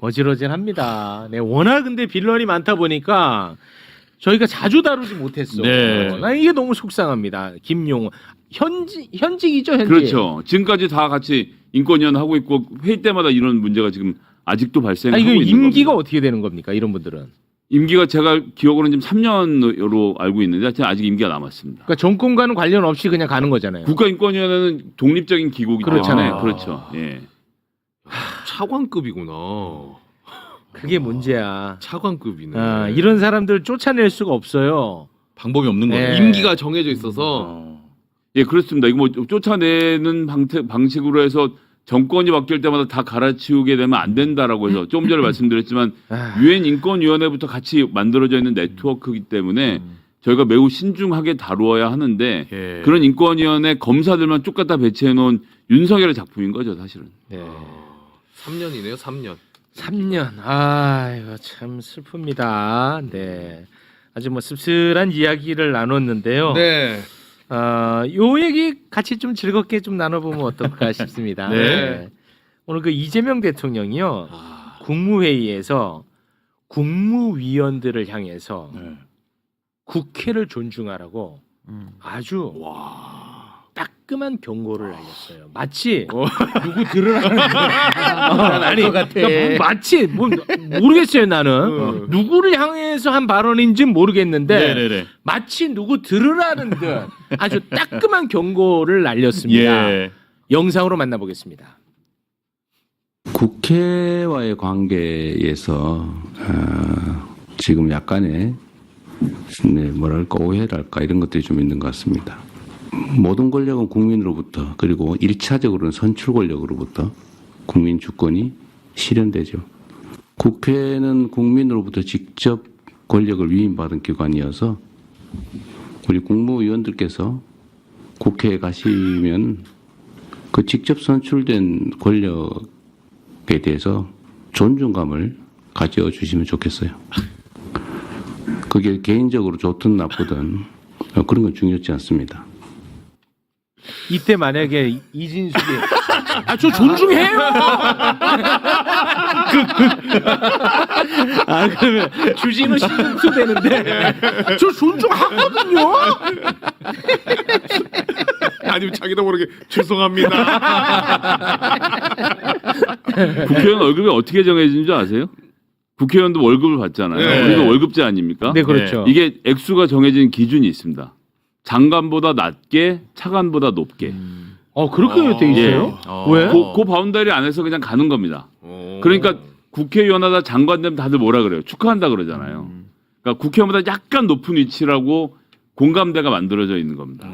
어질어질합니다. 네, 워낙 근데 빌런이 많다 보니까 저희가 자주 다루지 못했어. 네. 나 이게 너무 속상합니다. 김용호 현직이죠 현직. 그렇죠. 지금까지 다 같이 인권위원 하고 있고 회의 때마다 이런 문제가 지금 아직도 발생하고 이거 있는 임기가 겁니다. 어떻게 되는 겁니까? 이런 분들은 임기가 제가 기억으로는 지금 3년으로 알고 있는데 하여튼 아직 임기가 남았습니다. 그러니까 정권과는 관련 없이 그냥 가는 거잖아요. 국가인권위원회는 독립적인 기구이기 때문에 그렇잖아요. 그렇죠. 예. 차관급이구나. 그게 문제야. 차관급이네. 아, 이런 사람들 쫓아낼 수가 없어요. 방법이 없는 거예요. 네. 임기가 정해져 있어서. 예, 그렇습니다. 이거 뭐 쫓아내는 방식으로 해서 정권이 바뀔 때마다 다 갈아치우게 되면 안 된다라고 해서 조금 전에 말씀드렸지만 유엔 인권위원회부터 같이 만들어져 있는 네트워크이기 때문에 저희가 매우 신중하게 다루어야 하는데 예. 그런 인권위원회 검사들만 쭉 갖다 배치해 놓은 윤석열의 작품인 거죠, 사실은. 네. 3년이네요, 3년. 3년. 아, 이거 참 슬픕니다. 네. 아주 뭐 씁쓸한 이야기를 나눴는데요. 네. 요 얘기 같이 좀 즐겁게 좀 나눠보면 어떨까 싶습니다. 네. 오늘 그 이재명 대통령이요. 국무회의에서 국무위원들을 향해서 국회를 존중하라고 아주 따끔한 경고를 날렸어요. 마치 누구 들으라는 아니 그러니까 마치 뭐 모르겠어요 나는 누구를 향해서 한 발언인지는 모르겠는데 네네네. 마치 누구 들으라는 듯 아주 따끔한 경고를 날렸습니다. 예. 영상으로 만나보겠습니다. 국회와의 관계에서 지금 약간의 뭐랄까 오해랄까 이런 것들이 좀 있는 것 같습니다. 모든 권력은 국민으로부터 그리고 1차적으로는 선출 권력으로부터 국민 주권이 실현되죠. 국회는 국민으로부터 직접 권력을 위임받은 기관이어서 우리 국무위원들께서 국회에 가시면 그 직접 선출된 권력에 대해서 존중감을 가져주시면 좋겠어요. 그게 개인적으로 좋든 나쁘든 그런 건 중요하지 않습니다. 이때 만약에 이진숙이 저 존중해요. 그러면 주진우 시즌2 되는데 저 존중하거든요. 아니면 자기도 모르게 죄송합니다. 국회의원 월급이 어떻게 정해지는 줄 아세요? 국회의원도 월급을 받잖아요. 네. 우리도 월급제 아닙니까? 네, 그렇죠. 이게 액수가 정해진 기준이 있습니다. 장관보다 낮게, 차관보다 높게. 그렇게 돼 있어요? 왜? 그 바운더리 안에서 그냥 가는 겁니다. 그러니까 국회의원하다 장관 되면 다들 뭐라 그래요? 축하한다 그러잖아요. 그러니까 국회의원보다 약간 높은 위치라고 공감대가 만들어져 있는 겁니다.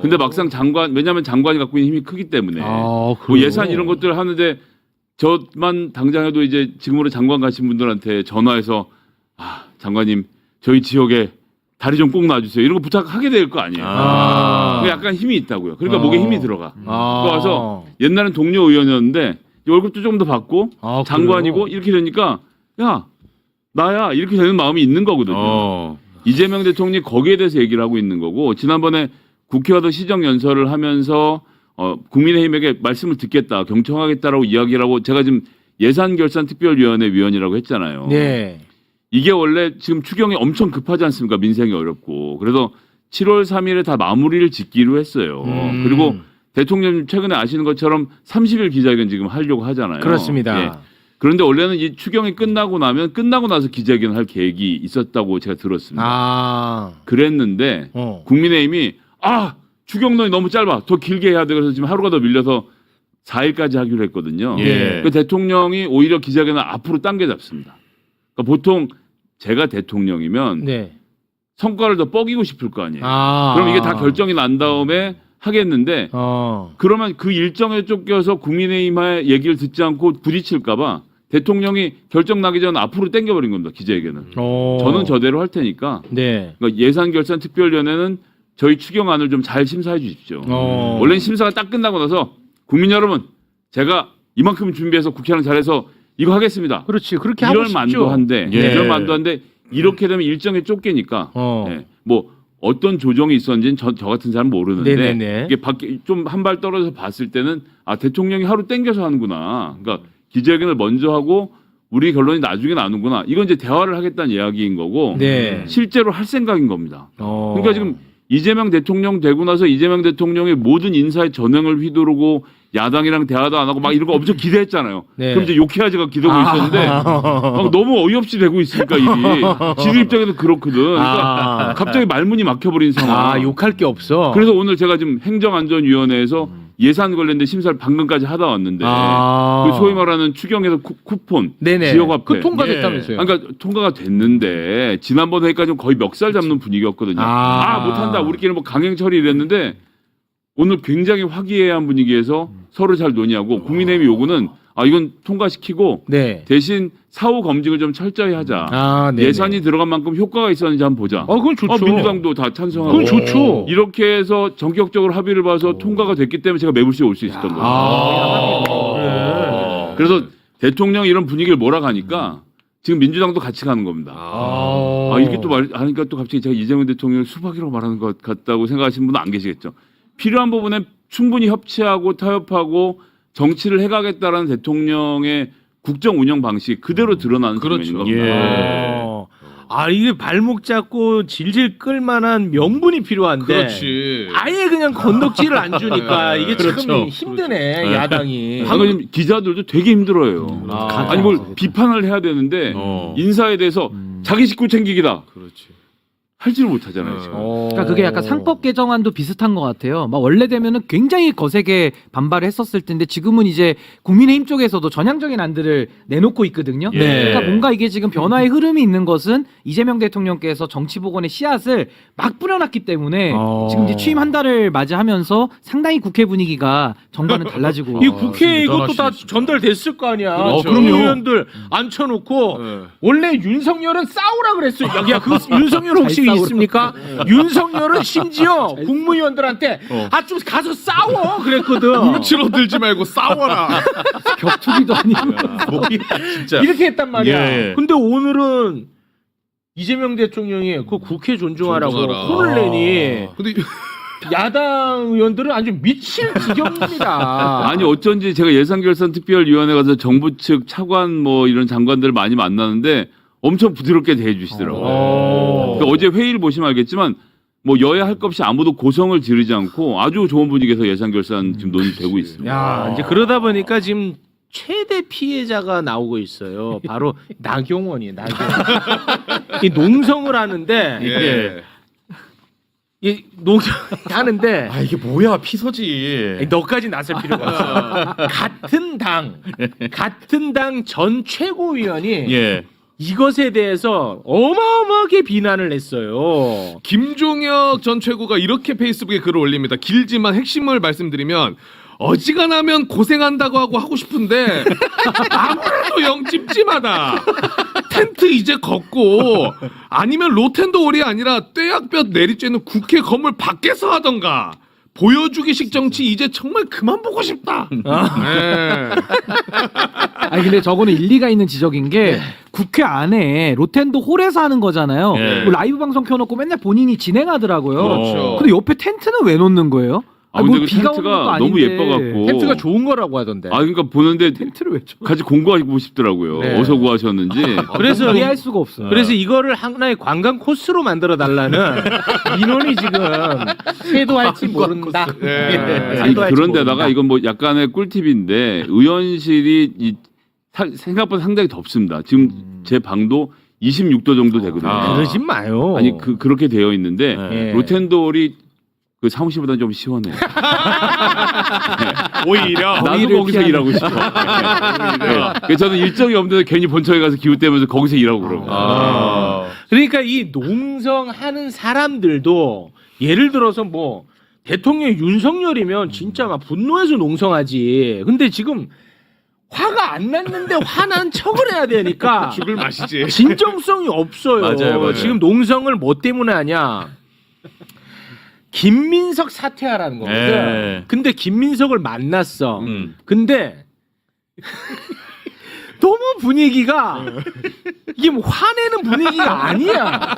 근데 막상 왜냐하면 장관이 갖고 있는 힘이 크기 때문에 뭐 예산 이런 것들을 하는데 저만 당장 해도 이제 지금으로 장관 가신 분들한테 전화해서 장관님 저희 지역에 다리 좀 꼭 놔주세요. 이런 거 부탁하게 될 거 아니에요. 그러니까 약간 힘이 있다고요. 그러니까 목에 힘이 들어가. 그래서 옛날엔 동료 의원이었는데 월급도 조금 더 받고 장관이고 이렇게 되니까 야 나야 이렇게 되는 마음이 있는 거거든요. 이재명 대통령이 거기에 대해서 얘기를 하고 있는 거고 지난번에 국회와도 시정연설을 하면서 국민의힘에게 말씀을 듣겠다 경청하겠다라고 이야기를 하고 제가 지금 예산결산특별위원회 위원이라고 했잖아요. 네. 이게 원래 지금 추경이 엄청 급하지 않습니까? 민생이 어렵고. 그래서 7월 3일에 다 마무리를 짓기로 했어요. 그리고 대통령님 최근에 아시는 것처럼 30일 기자회견 지금 하려고 하잖아요. 그렇습니다. 예. 그런데 원래는 이 추경이 끝나고 나서 기자회견을 할 계획이 있었다고 제가 들었습니다. 그랬는데 국민의힘이 추경론이 너무 짧아. 더 길게 해야 돼. 그래서 지금 하루가 더 밀려서 4일까지 하기로 했거든요. 그 대통령이 오히려 기자회견을 앞으로 당겨 잡습니다. 그러니까 보통 제가 대통령이면 성과를 더 뻐기고 싶을 거 아니에요. 그럼 이게 다 결정이 난 다음에 하겠는데 그러면 그 일정에 쫓겨서 국민의힘의 얘기를 듣지 않고 부딪힐까 봐 대통령이 결정 나기 전 앞으로 당겨버린 겁니다. 기자회견은. 저는 저대로 할 테니까 그러니까 예산결산특별위원회는 저희 추경안을 좀 잘 심사해 주십시오. 원래는 심사가 딱 끝나고 나서 국민 여러분 제가 이만큼 준비해서 국회랑 잘해서 이거 하겠습니다. 그렇지. 그렇게 하고 싶죠. 만도 한데 이럴 만도 한데 이렇게 되면 일정에 쫓기니까 뭐 어떤 조정이 있었는지는 저 같은 사람은 모르는데 이게 밖에 좀 한 발 떨어져서 봤을 때는 대통령이 하루 땡겨서 하는구나. 그러니까 기자회견을 먼저 하고 우리 결론이 나중에 나누구나. 이건 이제 대화를 하겠다는 이야기인 거고 실제로 할 생각인 겁니다. 그러니까 지금 이재명 대통령 되고 나서 이재명 대통령의 모든 인사의 전횡을 휘두르고 야당이랑 대화도 안 하고 막 이런 거 엄청 기대했잖아요. 네. 그럼 이제 욕해야지가 기대고 있었는데 막 너무 어이없이 되고 있으니까 일이 지들 입장에서 그렇거든. 그러니까 갑자기 말문이 막혀버린 상황. 욕할 게 없어. 그래서 오늘 제가 지금 행정안전위원회에서 예산 관련된 심사를 방금까지 하다 왔는데 그 소위 말하는 추경에서 쿠폰, 네네. 지역화폐 그 통과됐다면서요. 그러니까 통과가 됐는데 지난번 회의까지는 거의 멱살 잡는 분위기였거든요. 못한다. 우리끼리 뭐 강행 처리를 오늘 굉장히 화기애애한 분위기에서 서로 잘 논의하고 국민의힘의 요구는 이건 통과시키고 네. 대신 사후 검증을 좀 철저히 하자. 네네. 예산이 들어간 만큼 효과가 있었는지 한번 보자. 그건 좋죠. 민주당도 다 찬성하고. 그건 좋죠. 이렇게 해서 전격적으로 합의를 봐서 통과가 됐기 때문에 제가 매불쇼에 올 수 있었던 거예요. 그래서 대통령이 이런 분위기를 몰아가니까 지금 민주당도 같이 가는 겁니다. 이렇게 또 하니까 또 갑자기 제가 이재명 대통령을 수박이라고 말하는 것 같다고 생각하시는 분은 안 계시겠죠. 필요한 부분에 충분히 협치하고 타협하고 정치를 해가겠다라는 대통령의 국정 운영 방식 그대로 드러나는 측면인 겁니다. 이게 발목 잡고 질질 끌만한 명분이 필요한데 그렇지. 아예 그냥 건덕지를 안 주니까 이게 참 힘드네 야당이. 방금 기자들도 되게 힘들어요. 아니 뭘 비판을 해야 되는데 인사에 대해서 자기 식구 챙기기다. 그렇지. 할지를 못하잖아요. 지금. 그러니까 그게 약간 상법 개정안도 비슷한 것 같아요. 막 원래 되면은 굉장히 거세게 반발을 했었을 텐데 지금은 이제 국민의힘 쪽에서도 전향적인 안들을 내놓고 있거든요. 그러니까 뭔가 이게 지금 변화의 흐름이 있는 것은 이재명 대통령께서 정치복원의 씨앗을 막 뿌려놨기 때문에 지금 이제 취임 한 달을 맞이하면서 상당히 국회 분위기가 전과는 달라지고 이 국회에 이것도 다 전달됐을 거 아니야. 그렇죠. 그럼요. 의원들 앉혀놓고 원래 윤석열은 싸우라 그랬어요. 야, 그 윤석열 혹시 있습니까? 윤석열은 심지어 국무위원들한테 좀 가서 싸워 그랬거든. 눈치로 들지 말고 싸워라. 격투기도 아니고 진짜. 이렇게 했단 말이야. 근데 오늘은 이재명 대통령이 그 국회 존중하라고 혼을 내니 근데 야당 의원들은 아주 미칠 지경입니다. 아니 어쩐지 제가 예산결산특별위원회 가서 정부 측 차관 뭐 이런 장관들 많이 만나는데 엄청 부드럽게 대해주시더라고요. 그러니까 어제 회의를 보시면 알겠지만 뭐 여야 할 것 없이 아무도 고성을 지르지 않고 아주 좋은 분위기에서 예산결산 지금 논의되고 있습니다. 야, 이제 그러다 보니까 지금 최대 피해자가 나오고 있어요. 바로 나경원이에요. 나경원. 이 농성을 하는데 이 농성 하는데 이게 뭐야 피서지. 너까지 나설 필요가 없어. 같은 당 전 최고위원이 이것에 대해서 어마어마하게 비난을 했어요. 김종혁 전 최고가 이렇게 페이스북에 글을 올립니다. 길지만 핵심을 말씀드리면 어지간하면 고생한다고 하고 싶은데 아무래도 영 찜찜하다. 텐트 이제 걷고 아니면 로텐도홀이 아니라 떼약볕 내리쬐는 국회 건물 밖에서 하던가. 보여주기식 정치 이제 정말 그만 보고 싶다. 아니 근데 저거는 일리가 있는 지적인 게 국회 안에 로텐도 홀에서 하는 거잖아요. 뭐 라이브 방송 켜놓고 맨날 본인이 진행하더라고요. 그렇죠. 근데 옆에 텐트는 왜 놓는 거예요? 근데 뭐 그 비가 오는 것도 텐트가 너무 아닌데. 예뻐갖고 텐트가 좋은 거라고 하던데. 그러니까 보는데 텐트를 왜 쳐? 같이 공부하고 싶더라고요. 네. 어디서 구하셨는지. 그래서 이해할 수가 없어요. 그래서 이거를 하나의 관광 코스로 만들어 달라는 민원이 지금 쇄도할지 모른다. 아니 그런데다가 이건 뭐 약간의 꿀팁인데 의원실이 생각보다 상당히 덥습니다. 지금 제 방도 26도 정도 되거든요. 그러지 마요. 아니 그렇게 되어 있는데 로텐도홀이 그 사무실보다 좀 시원해요. 오히려 나도 거기서 일하고 싶어. 그래서 저는 일정이 없는데 괜히 본청에 가서 기웃대면서 거기서 일하고 그러고. 그러니까 이 농성하는 사람들도 예를 들어서 뭐 대통령 윤석열이면 진짜 막 분노해서 농성하지. 근데 지금 화가 안 났는데 화난 척을 해야 되니까 죽을 맛이지. 진정성이 없어요. 맞아요. 지금 농성을 뭐 때문에 하냐? 김민석 사퇴하라는 거거든. 근데 김민석을 만났어. 근데 너무 분위기가 이게 뭐 화내는 분위기가 아니야.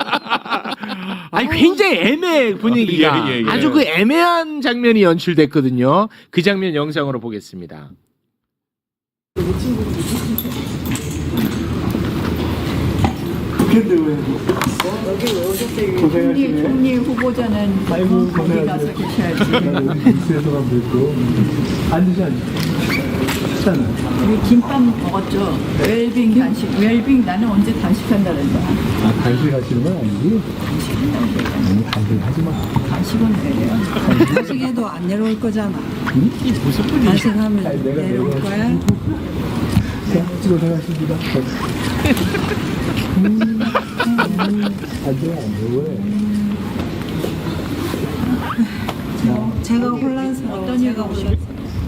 아니 굉장히 애매해 분위기가. 아주 그 애매한 장면이 연출됐거든요. 그 장면 영상으로 보겠습니다. 총리 후보자는 거기 가서 계셔야지. 우리 김밥 먹었죠. 웰빙 단식. 웰빙 나는 언제 단식한다는데. 단식하시는 건 아니지? 단식하지 마. 단식은 왜요? 단식해도 안 내려올 거잖아. 무슨 분이야? 단식하면 내려올 거야? 찍어 들어가십니다. 제가 혼란스러워. 어떤 이유가 오셨어요?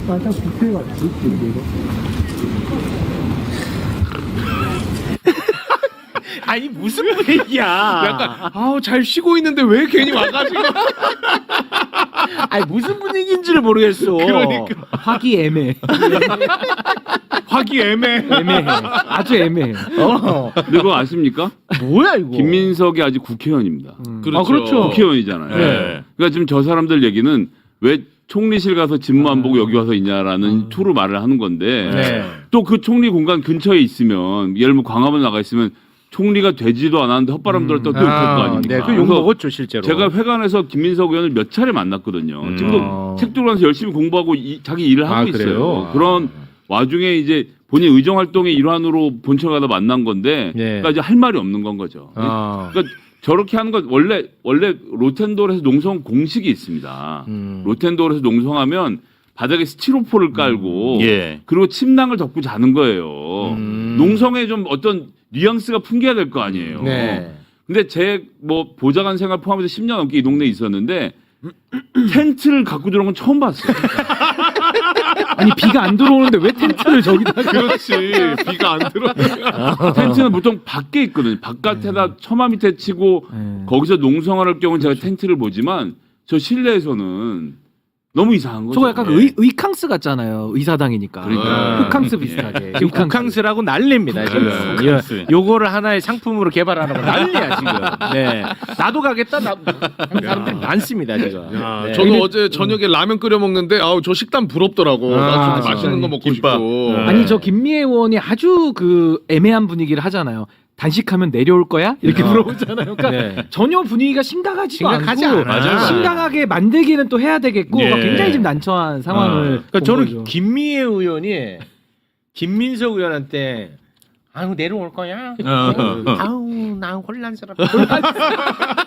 아까 뷔페 같이 아니 무슨 분위기야? 약간 아우 잘 쉬고 있는데 왜 괜히 와가지고. 아니 무슨 분위기인지를 모르겠어. 그러니까. 화기애매. 화기애매. 애매해. 아주 애매해. 근데 그거 아십니까? 뭐야 이거? 김민석이 아직 국회의원입니다. 그렇죠. 아, 그렇죠. 국회의원이잖아요. 네. 그러니까 지금 저 사람들 얘기는 왜 총리실 가서 집무 안 보고 여기 와서 있냐라는 투로 말을 하는 건데 네. 또 그 총리 공간 근처에 있으면 예를 들면 광화문 나가 있으면 총리가 되지도 않았는데 헛바람 들었다고 또 욕할 거 아닙니까? 네, 그욕 그래서 먹었죠 실제로. 제가 회관에서 김민석 의원을 몇 차례 만났거든요. 지금도 책 들고 와서 열심히 공부하고 자기 일을 하고 있어요. 그래요? 그런 와중에 이제 본인 의정 활동의 일환으로 본청 가다 만난 건데, 네. 그러니까 이제 할 말이 없는 건 거죠. 그러니까 저렇게 하는 건 원래 로텐도어에서 농성 공식이 있습니다. 로텐도어에서 농성하면 바닥에 스티로포를 깔고 그리고 침낭을 덮고 자는 거예요. 농성에 좀 어떤 뉘앙스가 풍겨야 될 거 아니에요. 네. 근데 제 뭐 보좌관 생활 포함해서 10년 넘게 이 동네에 있었는데 텐트를 갖고 들어온 건 처음 봤어요. 아니 비가 안 들어오는데 왜 텐트를 저기다? 그렇지. 비가 안 들어. 텐트는 보통 밖에 있거든요. 바깥에다 처마 밑에 치고 거기서 농성할 경우는 제가 텐트를 보지만 저 실내에서는 너무 이상한 거죠. 저거 약간 의캉스 같잖아요. 의사당이니까. 그러니까. 호캉스 비슷하게. 지금 국캉스라고 난리입니다 지금. 요거를 하나의 상품으로 개발하는 거 난리야 지금. 네. 나도 가겠다. 사람들이 많습니다 지금. 네. 저도 어제 저녁에 라면 끓여 먹는데 아우 저 식단 부럽더라고. 나 좀 맛있는 거 먹고 싶고. 아니 저 김미애 의원이 아주 그 애매한 분위기를 하잖아요. 단식하면 내려올 거야? 이렇게 물어보잖아요. 그러니까 네. 전혀 분위기가 심각하지도 심각하지 않고 않아요. 심각하게 만들기는 또 해야 되겠고 예. 굉장히 좀 난처한 상황을 그러니까 본 저는 거죠. 김미애 의원이 김민석 의원한테 아우 내려올 거야. 아우 나 혼란스럽다.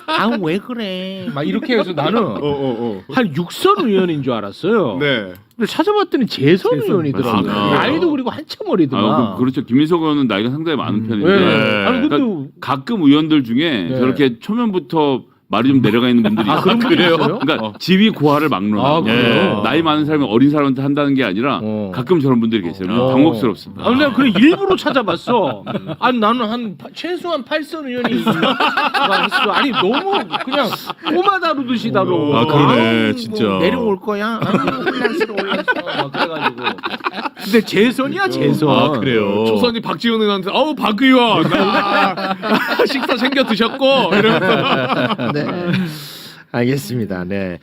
아우 왜 그래? 막 이렇게 해서 나는 한 6선 의원인 줄 알았어요. 네. 근데 찾아봤더니 재선 의원이더라고요. 맞습니다. 나이도 그리고 한참 어리더만. 그렇죠. 김민석 의원은 나이가 상당히 많은 편인데 네. 아니 근데 그러니까 가끔 의원들 중에 네. 저렇게 초면부터 말이 좀 내려가 있는 분들이 아, 그런 분이 그래요? 있어요? 그러니까 지위 고하를 막론하고 아, 그래요? 나이 많은 사람이 어린 사람한테 한다는 게 아니라 가끔 저런 분들이 계세요. 당혹스럽습니다. 아, 근데 그래 일부러 찾아봤어. 아니 나는 한 최소한 8선 의원이 있어. 아니 너무 그냥 꼬마 다루듯이 다루고. 아, 그러네, 아우, 진짜. 뭐 내려올 거야. 아유 혼란스러워. 막 그래가지고. 근데 재선이야 재선. 아, 그래요. 초선이 박지원 의원한테 아우 박 의원 식사 챙겨 드셨고 이러면서. 네. 알겠습니다. 네.